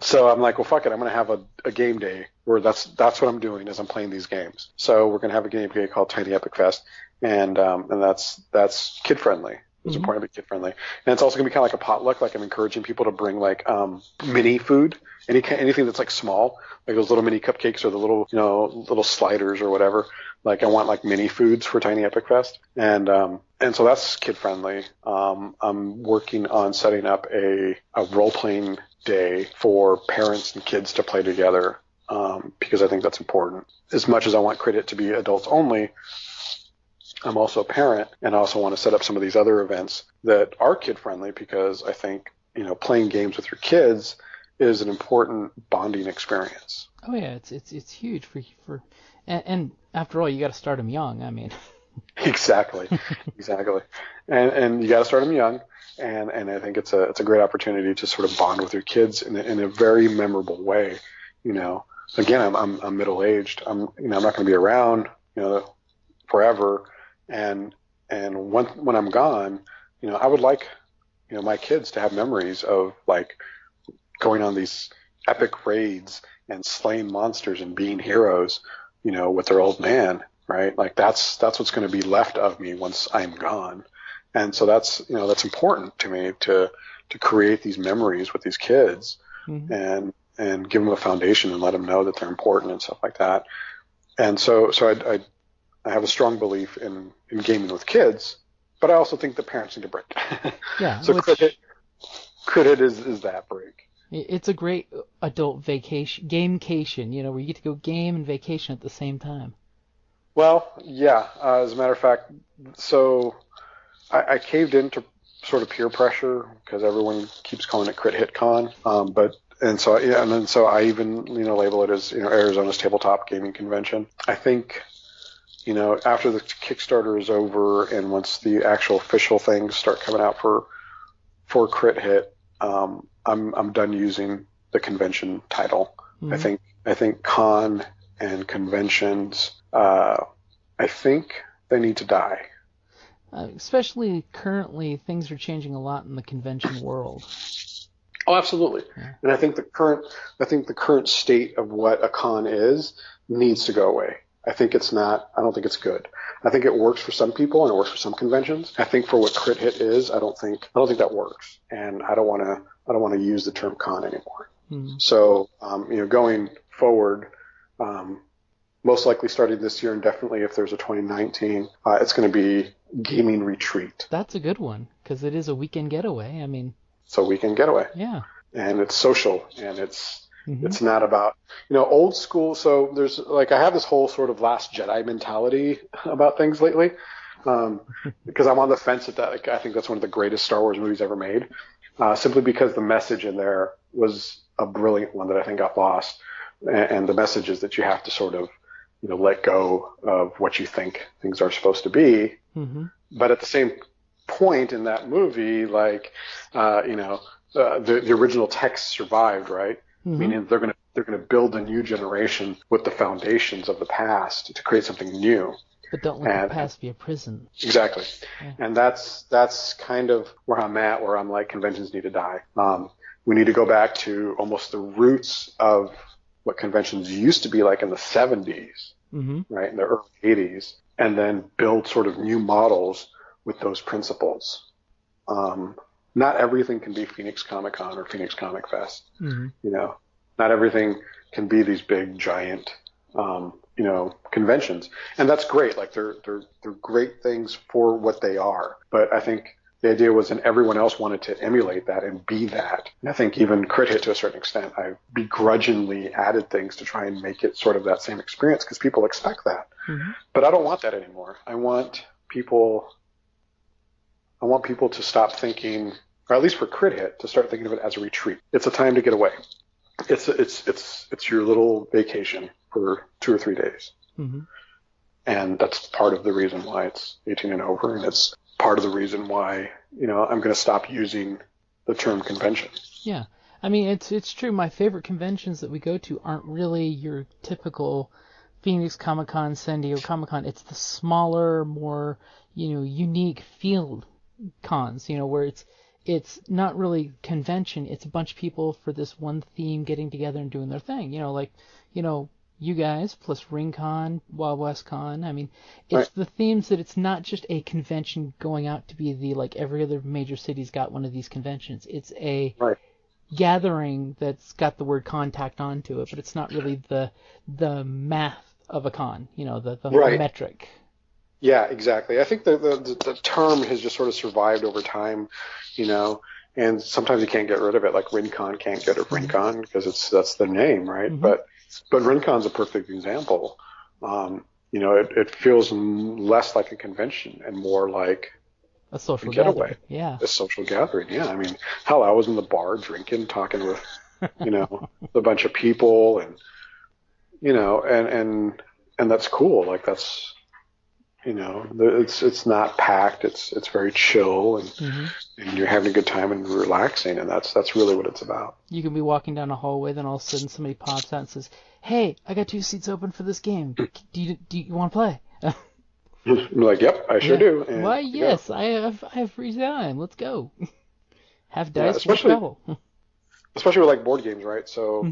So I'm like, well, fuck it. I'm going to have a game day where that's what I'm doing is I'm playing these games. So we're going to have a game day called Tiny Epic Fest, and that's kid friendly. It's important to be kid friendly, and it's also going to be kind of like a potluck. Like I'm encouraging people to bring like mini food, anything that's like small, like those little mini cupcakes or the little little sliders or whatever. Like I want like mini foods for Tiny Epic Fest, and so that's kid friendly. I'm working on setting up a role playing day for parents and kids to play together, because I think that's important. As much as I want Crit Hit to be adults only, I'm also a parent, and I also want to set up some of these other events that are kid friendly, because I think playing games with your kids is an important bonding experience. Oh yeah, it's huge for and after all, you got to start them young. I mean, exactly, and you got to start them young. And I think it's a great opportunity to sort of bond with your kids in a very memorable way. Again, I'm middle aged. I'm not going to be around forever. And when I'm gone, I would like my kids to have memories of like going on these epic raids and slaying monsters and being heroes, with their old man, right? Like that's what's going to be left of me once I'm gone. And so that's important to me to create these memories with these kids, and give them a foundation and let them know that they're important and stuff like that. And so I have a strong belief in gaming with kids, but I also think the parents need a break. Yeah. So Crit Hit is that break. It's a great adult gamecation, where you get to go game and vacation at the same time. Well, yeah. As a matter of fact, so I caved into sort of peer pressure because everyone keeps calling it Crit Hit Con, and so I even label it as Arizona's Tabletop Gaming Convention. I think after the Kickstarter is over and once the actual official things start coming out for Crit Hit, I'm done using the convention title. I think con and conventions, I think they need to die. Especially currently, things are changing a lot in the convention world. Oh, absolutely. Yeah. And I think the current state of what a con is needs to go away. I don't think it's good. I think it works for some people and it works for some conventions. I think for what Crit Hit is, I don't think that works. And I don't want to use the term con anymore. So, going forward, most likely starting this year and definitely if there's a 2019, it's going to be Gaming Retreat. That's a good one because it is a weekend getaway. I mean, it's a weekend getaway. Yeah. And it's social and it's not about, old school. So there's I have this whole sort of Last Jedi mentality about things lately, because I'm on the fence at that. I think that's one of the greatest Star Wars movies ever made, simply because the message in there was a brilliant one that I think got lost. And the message is that you have to sort of, let go of what you think things are supposed to be. But at the same point in that movie, the original text survived, right? Meaning they're gonna build a new generation with the foundations of the past to create something new. But don't let the past be a prison. Exactly. Yeah. And that's kind of where I'm at, where I'm like, conventions need to die. We need to go back to almost the roots of what conventions used to be like in the 70s, right, in the early 80s, and then build sort of new models with those principles. Not everything can be Phoenix Comic Con or Phoenix Comic Fest. Not everything can be these big, giant, conventions. And that's great. Like they're great things for what they are. But I think the idea was, and everyone else wanted to emulate that and be that. And I think even Crit Hit, to a certain extent, I begrudgingly added things to try and make it sort of that same experience because people expect that. But I don't want that anymore. I want people to stop thinking, or at least for Crit Hit, to start thinking of it as a retreat. It's a time to get away. It's your little vacation for 2 or 3 days. And that's part of the reason why it's 18 and over, and it's part of the reason why, I'm going to stop using the term convention. Yeah. I mean, it's true. My favorite conventions that we go to aren't really your typical Phoenix Comic-Con, San Diego Comic-Con. It's the smaller, more, unique field cons, where it's not really convention. It's a bunch of people for this one theme getting together and doing their thing. You guys plus RingCon, Wild West Con. I mean, it's Right. the themes that it's not just a convention going out to be like every other major city's got one of these conventions. It's a Right. gathering that's got the word contact onto it, but it's not really the math of a con, the Right. metric. Yeah, exactly. I think the term has just sort of survived over time, and sometimes you can't get rid of it. Like RinCon can't get rid of RinCon because that's the name, right? Mm-hmm. But RinCon's a perfect example. It feels less like a convention and more like A social getaway. gathering. Yeah. A social gathering. Yeah. I mean, hell, I was in the bar drinking, talking with, a bunch of people, and and that's cool. Like that's. It's not packed. It's very chill, and you're having a good time and relaxing, and that's really what it's about. You can be walking down a hallway, then all of a sudden somebody pops out and says, "Hey, I got 2 seats open for this game. Do you want to play?" I'm like, yep, I sure do. And Why, yes, I have free time. Let's go. Have dice, especially travel. especially with like board games, right? So,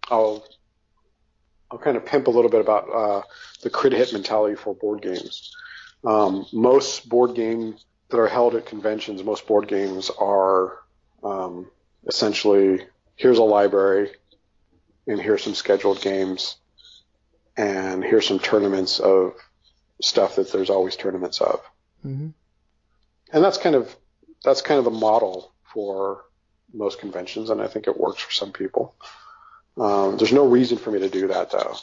I'll kind of pimp a little bit about the crit hit mentality for board games. Most board games that are held at conventions, most board games are essentially, here's a library, and here's some scheduled games, and here's some tournaments of stuff that there's always tournaments of. Mm-hmm. And that's kind of the model for most conventions, and I think it works for some people. There's no reason for me to do that, though.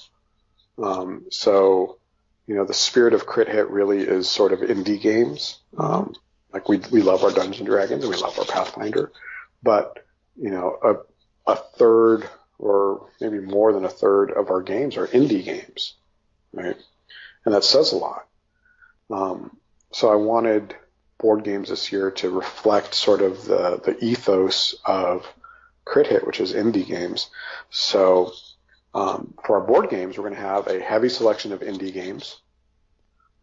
So, the spirit of Crit Hit really is sort of indie games. Like we love our Dungeons and Dragons and we love our Pathfinder, but a third or maybe more than a third of our games are indie games, right? And that says a lot. So I wanted board games this year to reflect sort of the ethos of Crit Hit, which is indie games. So for our board games, we're going to have a heavy selection of indie games.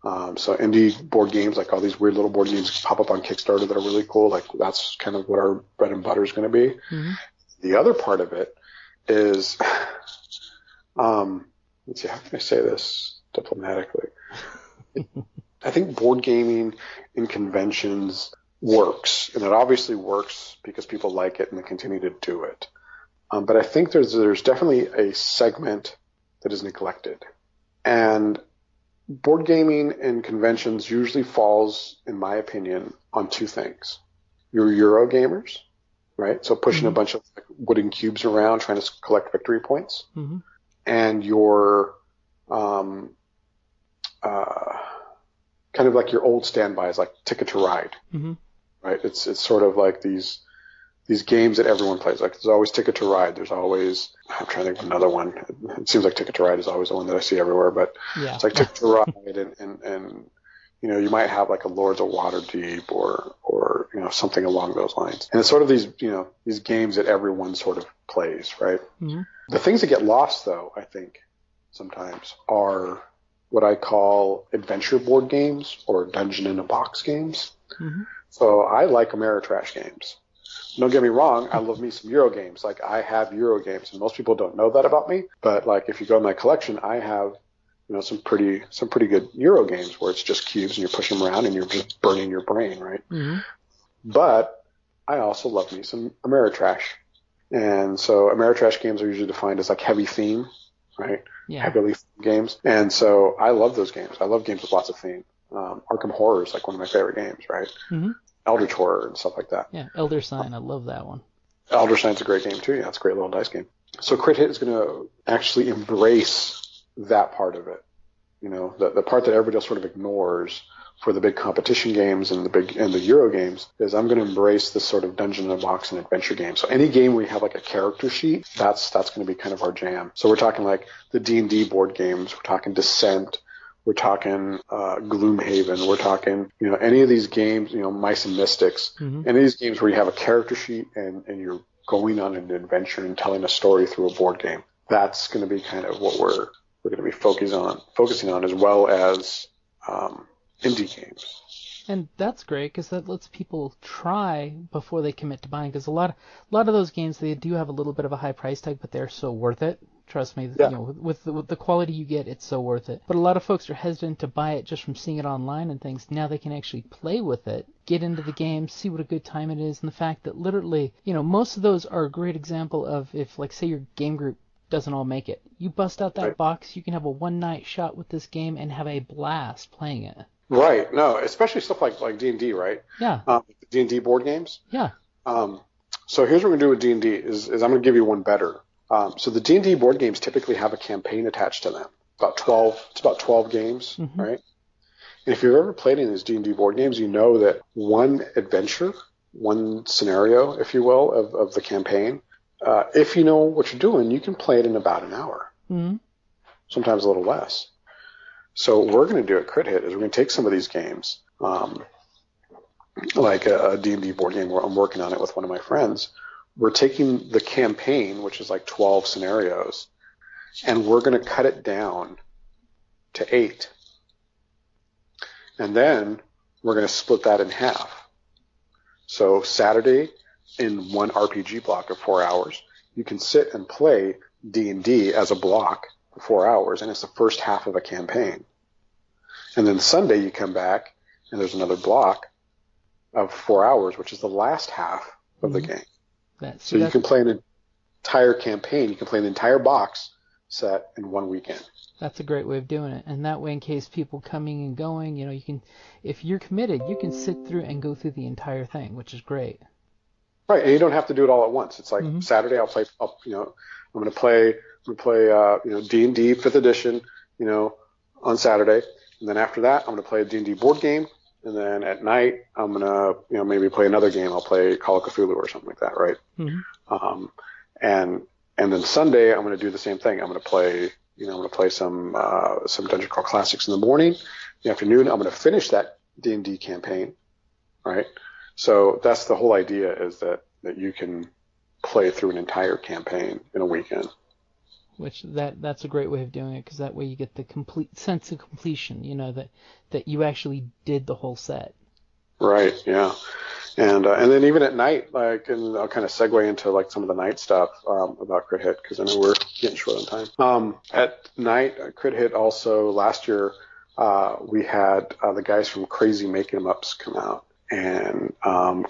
So indie board games, like all these weird little board games pop up on Kickstarter that are really cool. Like that's kind of what our bread and butter is going to be. Mm-hmm. The other part of it is, let's see, how can I say this diplomatically? I think board gaming in conventions works, and it obviously works because people like it and they continue to do it. But I think there's definitely a segment that is neglected. And board gaming in conventions usually falls, in my opinion, on 2 things. Your Euro gamers, right? So pushing a bunch of wooden cubes around trying to collect victory points. Mm-hmm. And your kind of like your old standbys, like Ticket to Ride, right? It's sort of like these games that everyone plays. Like there's always Ticket to Ride. There's always, I'm trying to think of another one. It seems like Ticket to Ride is always the one that I see everywhere, but it's like Ticket to Ride and you might have like a Lords of Waterdeep or something along those lines. And it's sort of these games that everyone sort of plays, right? Mm-hmm. The things that get lost, though, I think sometimes are what I call adventure board games or dungeon in a box games. Mm-hmm. So I like Ameritrash games. Don't get me wrong, I love me some Euro games. Like I have Euro games, and most people don't know that about me. But like if you go in my collection, I have some pretty good Euro games where it's just cubes and you're pushing them around and you're just burning your brain, right? Mm-hmm. But I also love me some Ameritrash. And so Ameritrash games are usually defined as like heavy theme, right? Yeah. Heavily themed games. And so I love those games. I love games with lots of theme. Arkham Horror is like one of my favorite games, right? Mm-hmm. Eldritch Horror and stuff like that. Yeah, Elder Sign, I love that one. Elder Sign's a great game too. Yeah, it's a great little dice game. So Crit Hit is going to actually embrace that part of it. The part that everybody else sort of ignores for the big competition games and the Euro games is I'm going to embrace this sort of dungeon in a box and adventure game. So any game where you have like a character sheet, that's going to be kind of our jam. So we're talking like the D&D board games, we're talking Descent, we're talking Gloomhaven, we're talking any of these games, Mice and Mystics, any of these games where you have a character sheet and you're going on an adventure and telling a story through a board game. That's going to be kind of what we're going to be focusing on, as well as indie games. And that's great because that lets people try before they commit to buying. Because a lot of those games, they do have a little bit of a high price tag, but they're so worth it. Trust me, Yeah. with the quality you get, it's so worth it. But a lot of folks are hesitant to buy it just from seeing it online and things. Now they can actually play with it, get into the game, see what a good time it is, and the fact that literally, most of those are a great example of if, like, say your game group doesn't all make it. You bust out that Right. box, you can have a one-night shot with this game and have a blast playing it. Right. No, especially stuff like D&D, right? Yeah. D&D board games. Yeah. So here's what we're going to do with D&D is I'm going to give you one better. So the D&D board games typically have a campaign attached to them. It's about 12 games, Mm-hmm. right? And if you've ever played any of these D&D board games, you know that one adventure, one scenario, if you will, of the campaign, if you know what you're doing, you can play it in about an hour. Mm-hmm. Sometimes a little less. So what we're going to do at Crit Hit is we're going to take some of these games, like a D&D board game where I'm working on it with one of my friends. We're taking the campaign, which is like 12 scenarios, and we're going to cut it down to 8. And then we're going to split that in half. So Saturday, in one RPG block of 4 hours, you can sit and play D&D as a block for 4 hours, and it's the first half of a campaign. And then Sunday you come back, and there's another block of 4 hours, which is the last half of the game. So you can play an entire campaign. You can play the entire box set in one weekend. That's a great way of doing it. And that way, in case people coming and going, you can, if you're committed, you can sit through and go through the entire thing, which is great. Right, and you don't have to do it all at once. It's like Saturday I'm going to play D&D 5th edition, on Saturday, and then after that I'm going to play a D&D board game, and then at night I'm going to maybe play another game. I'll play Call of Cthulhu or something like that, right? Mm-hmm. And then Sunday I'm going to do the same thing. I'm going to play some Dungeon Crawl Classics in the morning. In the afternoon I'm going to finish that D&D campaign, right? So that's the whole idea, is that you can play through an entire campaign in a weekend. Which that's a great way of doing it, because that way you get the complete sense of completion, that you actually did the whole set. Right, yeah. And then even at night, and I'll kind of segue into some of the night stuff about Crit Hit, because I know we're getting short on time. At night, Crit Hit also, last year, we had the guys from Crazy Make 'em Ups come out. And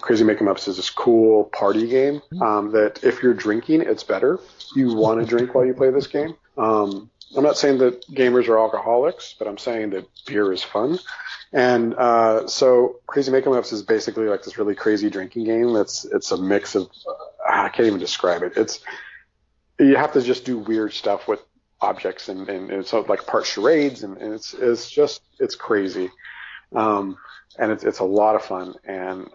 Crazy Make 'em Ups is this cool party game that if you're drinking, it's better. You want to drink while you play this game. I'm not saying that gamers are alcoholics, but I'm saying that beer is fun. And so Crazy Make 'em Ups is basically like this really crazy drinking game. It's a mix of I can't even describe it. You have to just do weird stuff with objects and it's like part charades and it's crazy. And it's a lot of fun, and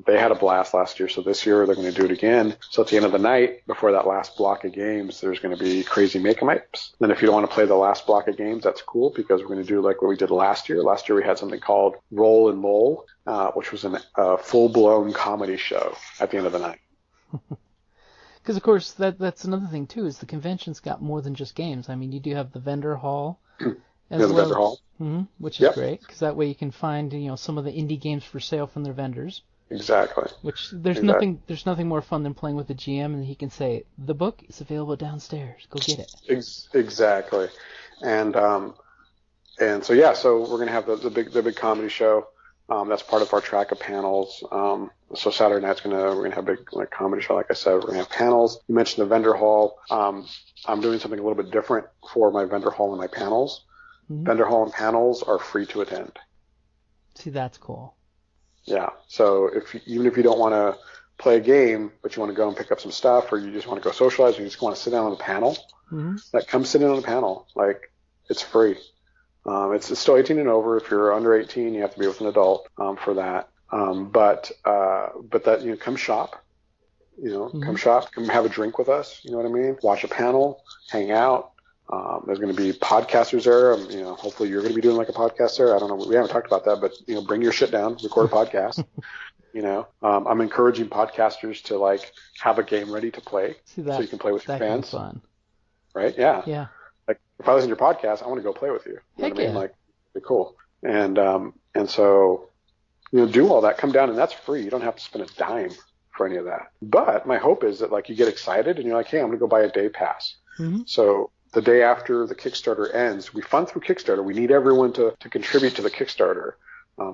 they had a blast last year, so this year they're going to do it again. So at the end of the night, before that last block of games, there's going to be Crazy Make 'em Ups. Then if you don't want to play the last block of games, that's cool, because we're going to do like what we did last year. Last year we had something called Roll and Lol, which was a full-blown comedy show at the end of the night. Because, of course, that's another thing, too, is the convention's got more than just games. I mean, you do have the vendor hall. The vendor hall. Mm-hmm, which is great, because that way you can find some of the indie games for sale from their vendors. Exactly. Which there's nothing more fun than playing with the GM, and he can say, the book is available downstairs. Go get it. Exactly. And so we're gonna have the big comedy show. That's part of our track of panels. So Saturday night's we're gonna have a big comedy show. Like I said, we're gonna have panels. You mentioned the vendor hall. I'm doing something a little bit different for my vendor hall and my panels. Mm-hmm. Vendor hall and panels are free to attend. See, that's cool. Yeah. So even if you don't want to play a game, but you want to go and pick up some stuff, or you just want to go socialize, or you just want to sit down on the panel, come sit in on the panel. It's free. It's still 18 and over. If you're under 18, you have to be with an adult for that. But that come shop. Come shop, come have a drink with us. You know what I mean? Watch a panel, hang out. There's going to be podcasters there. Hopefully you're going to be doing like a podcast there. I don't know. We haven't talked about that, but bring your shit down, record a podcast. I'm encouraging podcasters to have a game ready to play, so you can play with your fans. That can be fun. Right? Yeah. Yeah. If I listen to your podcast, I want to go play with you. You know Heck what I mean? Yeah. Be cool. And so do all that, come down, and that's free. You don't have to spend a dime for any of that. But my hope is that, like, you get excited and you're like, hey, I'm going to go buy a day pass. Mm-hmm. So the day after the Kickstarter ends, we fund through Kickstarter. We need everyone to contribute to the Kickstarter.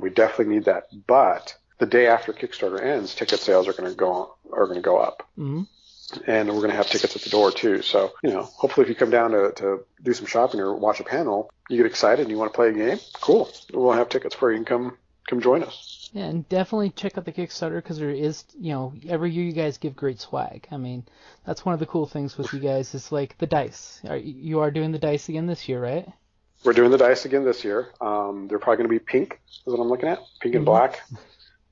We definitely need that. But the day after Kickstarter ends, ticket sales are going to go up. Mm-hmm. And we're going to have tickets at the door too. So, hopefully if you come down to do some shopping or watch a panel, you get excited and you want to play a game, cool. We'll have tickets for you. You can come join us. Yeah, and definitely check out the Kickstarter because there is, every year you guys give great swag. I mean, that's one of the cool things with you guys is like the dice. You are doing the dice again this year, right? We're doing the dice again this year. They're probably going to be pink, is what I'm looking at, pink and black.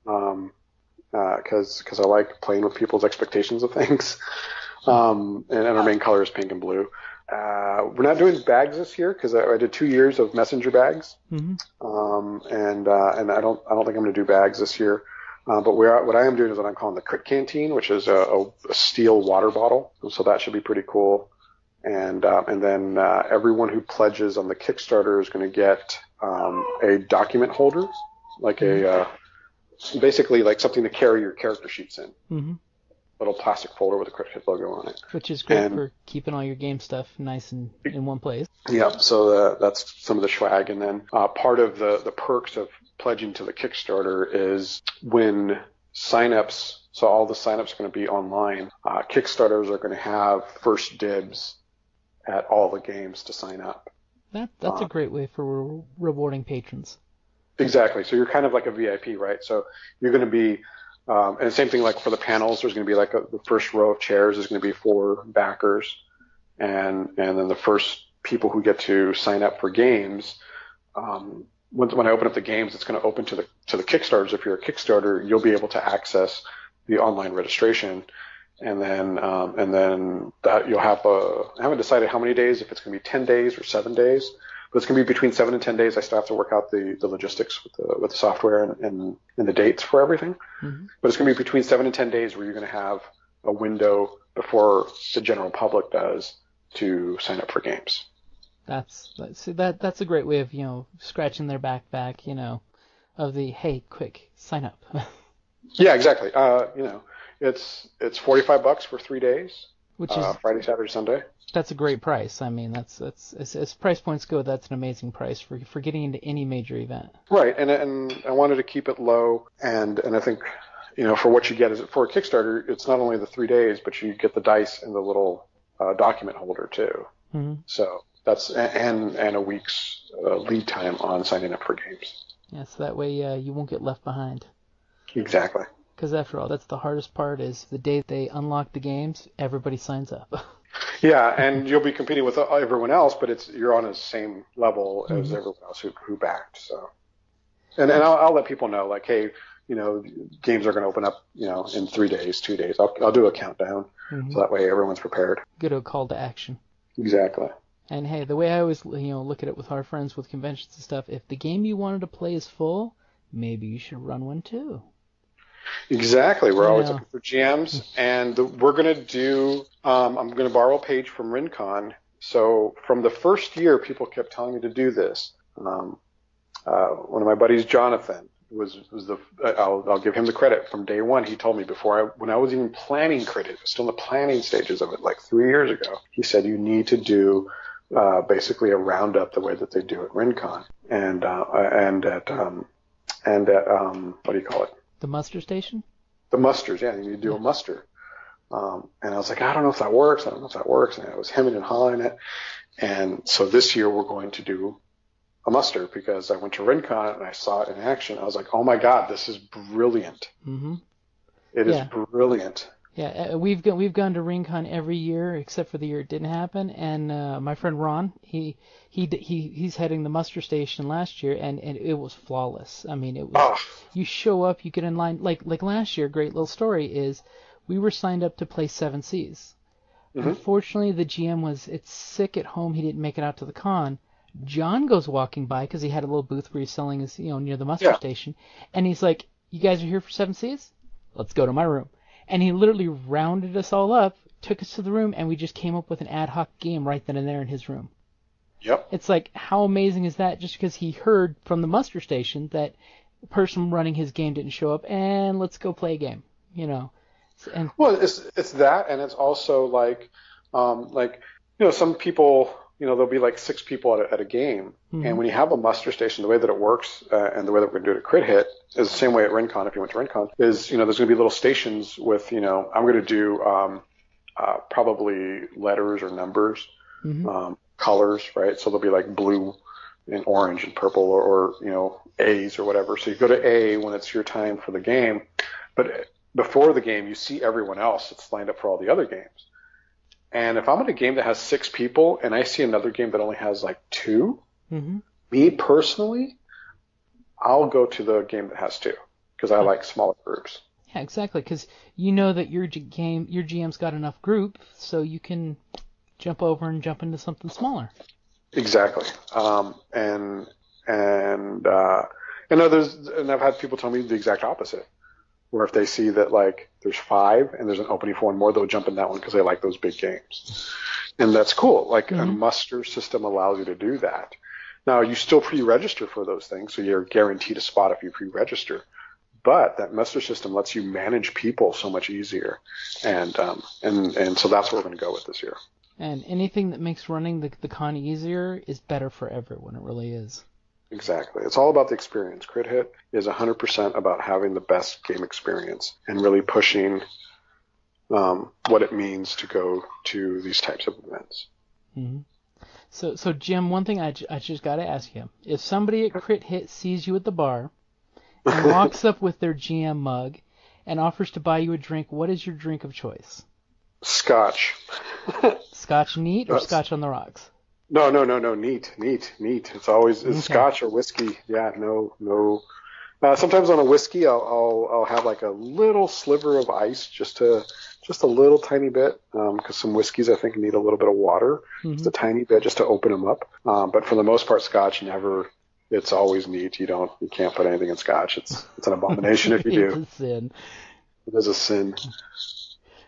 Because I like playing with people's expectations of things. And our main color is pink and blue. We're not doing bags this year because I did 2 years of messenger bags. Mm-hmm. And I don't think I'm going to do bags this year. But what I am doing is what I'm calling the Crit Canteen, which is a steel water bottle. So that should be pretty cool. And then everyone who pledges on the Kickstarter is going to get a document holder, like basically like something to carry your character sheets in. Mm-hmm. Little plastic folder with a Crit Hit logo on it. Which is great for keeping all your game stuff nice and in one place. Yeah, so that's some of the swag. And then part of the perks of pledging to the Kickstarter is when signups, so all the signups are going to be online, Kickstarters are going to have first dibs at all the games to sign up. That's a great way for rewarding patrons. Exactly. So you're kind of like a VIP, right? So you're going to be, and same thing like for the panels, there's going to be like the first row of chairs is going to be for backers. And then the first people who get to sign up for games, when I open up the games, it's going to open to the Kickstarters. If you're a Kickstarter, you'll be able to access the online registration. And then that you'll have I haven't decided how many days, if it's going to be 10 days or 7 days. But it's going to be between 7 and 10 days. I still have to work out the logistics with the software and the dates for everything. Mm-hmm. But it's going to be between 7 and 10 days where you're going to have a window before the general public does to sign up for games. That's a great way of scratching their backpack, of the hey, quick sign up. Yeah, exactly. It's $45 for 3 days, which is Friday, Saturday, Sunday. That's a great price. I mean, that's as price points go, that's an amazing price for getting into any major event. Right, and I wanted to keep it low, and I think for what you get is for a Kickstarter, it's not only the 3 days, but you get the dice and the little document holder too. Mm-hmm. So that's and a week's lead time on signing up for games. Yeah, so that way you won't get left behind. Exactly. Because after all, that's the hardest part is the day they unlock the games, everybody signs up. Yeah, and you'll be competing with everyone else, but you're on the same level as everyone else who backed. So, and I'll let people know, like, hey, games are going to open up, in 3 days, 2 days. I'll do a countdown, so that way everyone's prepared. Good old call to action. Exactly. And hey, the way I always look at it with our friends with conventions and stuff, if the game you wanted to play is full, maybe you should run one too. Exactly. We're always looking for GMs, and we're going to do, I'm going to borrow a page from Rincon. So from the first year, people kept telling me to do this. One of my buddies, Jonathan, I'll give him the credit. From day one, he told me when I was even planning Crit, it was still in the planning stages of it, like 3 years ago. He said, you need to do basically a roundup the way that they do at Rincon and at what do you call it? The muster station? The musters, yeah. You need to do a muster. And I was like, I don't know if that works. And I was hemming and hawing it. And so this year we're going to do a muster because I went to Rincon and I saw it in action. I was like, oh my God, this is brilliant. Mm-hmm. It is brilliant. Yeah, we've gone to Rincon every year except for the year it didn't happen. And my friend Ron, he's heading the muster station last year, and it was flawless. I mean, it was you show up, you get in line. Like last year, great little story is we were signed up to play 7 Seas. Mm-hmm. Unfortunately, the GM it's sick at home. He didn't make it out to the con. John goes walking by because he had a little booth where he's selling his near the muster station, and he's like, "You guys are here for 7 Seas? Let's go to my room." And he literally rounded us all up, took us to the room, and we just came up with an ad hoc game right then and there in his room. Yep. It's like, how amazing is that? Just because he heard from the muster station that person running his game didn't show up, and let's go play a game, And Well, it's that, and it's also some people, there'll be like 6 people at a game, and when you have a muster station, the way that it works, and the way that we're going to do it at Crit Hit is the same way at RenCon. If you went to RenCon, is there's going to be little stations with I'm going to do probably letters or numbers, colors, right? So there'll be like blue and orange and purple, or A's or whatever. So you go to A when it's your time for the game, but before the game, you see everyone else that's lined up for all the other games. And if I'm in a game that has 6 people and I see another game that only has like 2, me personally, I'll go to the game that has 2 because I like smaller groups. Yeah, exactly, because you know that your GM's got enough group, so you can jump over and jump into something smaller. Exactly. And I've had people tell me the exact opposite. Where if they see that like there's 5 and there's an opening for one more, they'll jump in that one because they like those big games. And that's cool. Like a muster system allows you to do that. Now you still pre-register for those things, so you're guaranteed a spot if you pre-register. But that muster system lets you manage people so much easier. And so that's what we're going to go with this year. And anything that makes running the con easier is better for everyone. It really is. Exactly. It's all about the experience. Crit Hit is 100% about having the best game experience and really pushing what it means to go to these types of events. Mm-hmm. So Jim, one thing I just got to ask you. If somebody at Crit Hit sees you at the bar and walks up with their GM mug and offers to buy you a drink, what is your drink of choice? Scotch. Scotch neat or Scotch on the rocks? No. Neat. It's always Scotch or whiskey. Yeah, no. Sometimes on a whiskey, I'll have like a little sliver of ice, just a little tiny bit, because some whiskeys I think need a little bit of water, just a tiny bit, just to open them up. But for the most part, Scotch never. It's always neat. You can't put anything in Scotch. It's an abomination if you do. It's a sin. It is a sin.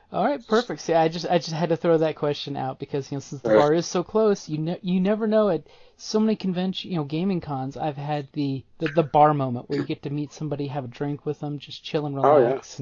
All right, perfect. See, I just had to throw that question out because since the bar is so close, you never know. At so many convention, gaming cons, I've had the bar moment where you get to meet somebody, have a drink with them, just chill and relax.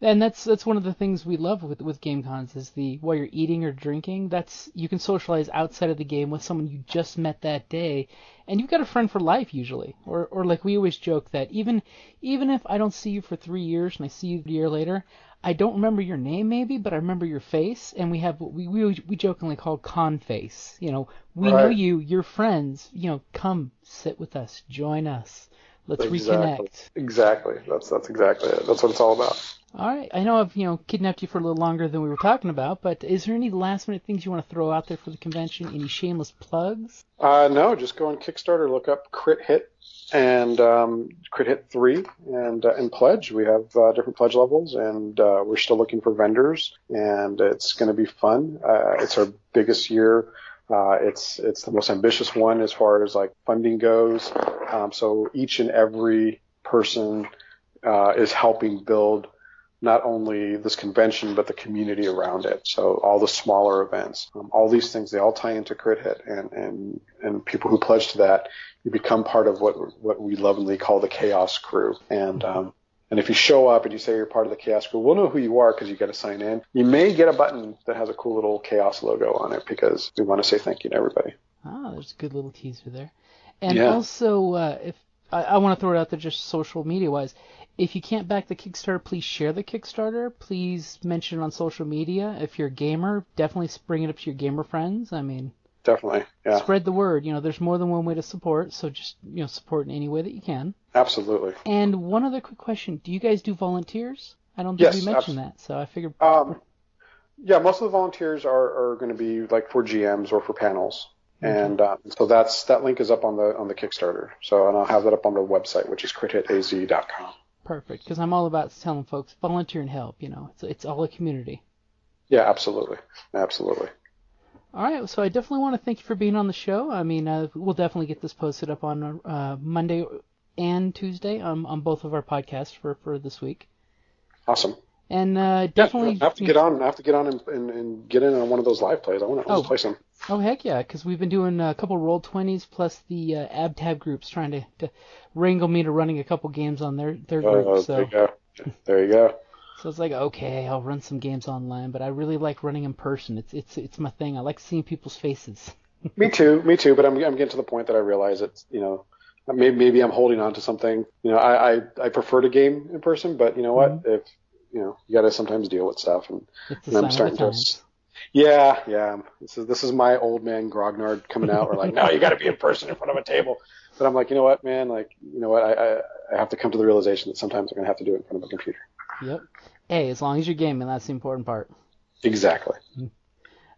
And that's one of the things we love with game cons is while you're eating or drinking, you can socialize outside of the game with someone you just met that day, and you've got a friend for life usually. Or like we always joke that even if I don't see you for 3 years and I see you a year later, I don't remember your name maybe, but I remember your face, and we have what we jokingly call con face. We know you, you're friends. Come sit with us, join us, let's reconnect. Exactly. That's exactly it. That's what it's all about. All right. I know I've kidnapped you for a little longer than we were talking about, but is there any last minute things you want to throw out there for the convention? Any shameless plugs? No, just go on Kickstarter, look up Crit Hit and Crit Hit 3 and pledge. We have different pledge levels, and we're still looking for vendors, and it's going to be fun. It's our biggest year. It's the most ambitious one as far as like funding goes. So each and every person is helping build not only this convention, but the community around it. So all the smaller events, all these things, they all tie into Crit Hit, and people who pledge to that, you become part of what we lovingly call the Chaos Crew. And if you show up and you say you're part of the Chaos Crew, we'll know who you are because you got to sign in. You may get a button that has a cool little Chaos logo on it because we want to say thank you to everybody. Oh, there's a good little teaser there. And also, if I want to throw it out there just social media-wise, if you can't back the Kickstarter, please share the Kickstarter. Please mention it on social media. If you're a gamer, definitely bring it up to your gamer friends. I mean, definitely, yeah. Spread the word. There's more than one way to support, so just support in any way that you can. Absolutely. And one other quick question: do you guys do volunteers? I don't think we mentioned that, so I figured. Yeah, most of the volunteers are going to be like for GMs or for panels. And so that link is up on the Kickstarter. So, and I'll have that up on the website, which is crithitaz.com. Perfect, because I'm all about telling folks volunteer and help. It's all a community. Yeah, absolutely. All right, so I definitely want to thank you for being on the show. I mean, we'll definitely get this posted up on Monday and Tuesday on both of our podcasts for this week. Awesome. And Yeah, definitely... I have to get on. I have to get on and get in on one of those live plays. I want to play some. Oh, heck yeah, because we've been doing a couple Roll20s plus the AbTab groups trying to wrangle me to running a couple games on their group. So. There you go. There you go. So it's like, okay, I'll run some games online, but I really like running in person. It's my thing. I like seeing people's faces. Me too. But I'm getting to the point that I realize it's, maybe I'm holding on to something. I prefer to game in person, but you know what? Mm-hmm. If you got to sometimes deal with stuff, and I'm starting to. Times. Yeah. This is my old man grognard coming out. We're like, no, you got to be in person in front of a table. But I'm like, you know what, man? Like, I have to come to the realization that sometimes I'm gonna have to do it in front of a computer. Yep. Hey, as long as you're gaming, that's the important part. Exactly.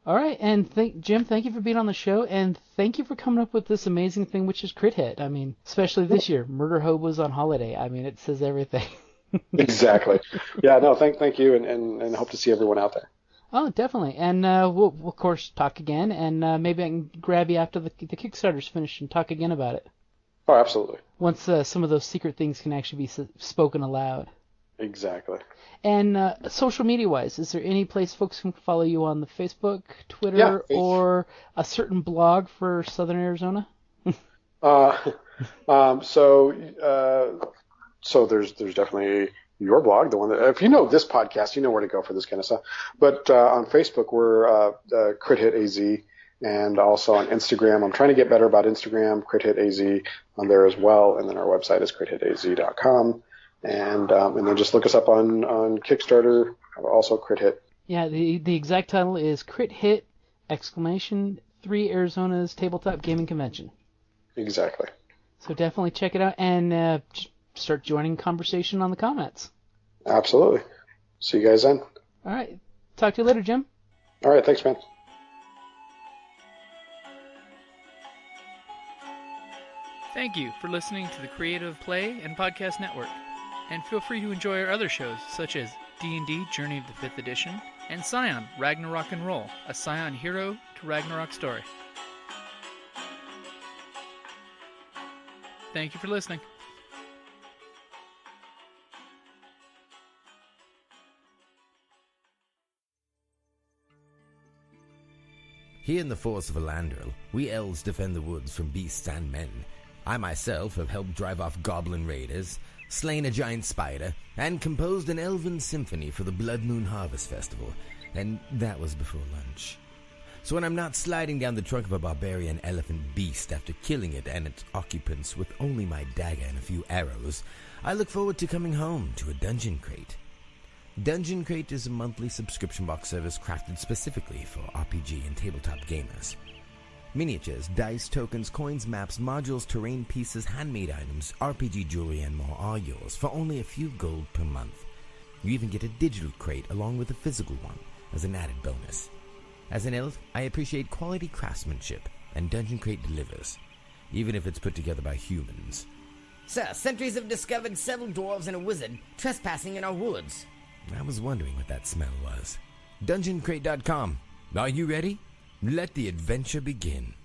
All right, and Jim, thank you for being on the show, and thank you for coming up with this amazing thing, which is Crit Hit. I mean, especially this year, Murder Hobos on holiday. I mean, it says everything. Exactly. Yeah. No. Thank you, and hope to see everyone out there. Oh, definitely. And we'll of course talk again, and maybe I can grab you after the Kickstarter's finished and talk again about it. Oh, absolutely. Once some of those secret things can actually be spoken aloud. Exactly. And social media-wise, is there any place folks can follow you on the Facebook, Twitter, or a certain blog for Southern Arizona? So there's definitely your blog, the one that, if you know this podcast, you know where to go for this kind of stuff. But on Facebook, we're Crit Hit AZ, and also on Instagram. I'm trying to get better about Instagram, Crit Hit AZ on there as well, and then our website is crithitaz.com. And then just look us up on Kickstarter, also Crit Hit. Yeah, the exact title is Crit Hit! 3 Arizona's Tabletop Gaming Convention. Exactly. So definitely check it out and start joining conversation on the comments. Absolutely. See you guys then. All right. Talk to you later, Jim. All right. Thanks, man. Thank you for listening to the Creative Play and Podcast Network. And feel free to enjoy our other shows, such as D&D Journey of the 5th Edition and Scion Ragnarok and Roll, a Scion hero to Ragnarok story. Thank you for listening. Here in the Force of Elandril, we elves defend the woods from beasts and men. I myself have helped drive off goblin raiders, slain a giant spider, and composed an elven symphony for the Blood Moon Harvest Festival, and that was before lunch. So when I'm not sliding down the trunk of a barbarian elephant beast after killing it and its occupants with only my dagger and a few arrows, I look forward to coming home to a Dungeon Crate. Dungeon Crate is a monthly subscription box service crafted specifically for RPG and tabletop gamers. Miniatures, dice, tokens, coins, maps, modules, terrain pieces, handmade items, RPG jewelry, and more are yours for only a few gold per month. You even get a digital crate along with a physical one as an added bonus. As an elf, I appreciate quality craftsmanship, and Dungeon Crate delivers, even if it's put together by humans. Sir, sentries have discovered several dwarves and a wizard trespassing in our woods. I was wondering what that smell was. DungeonCrate.com. Are you ready? Let the adventure begin.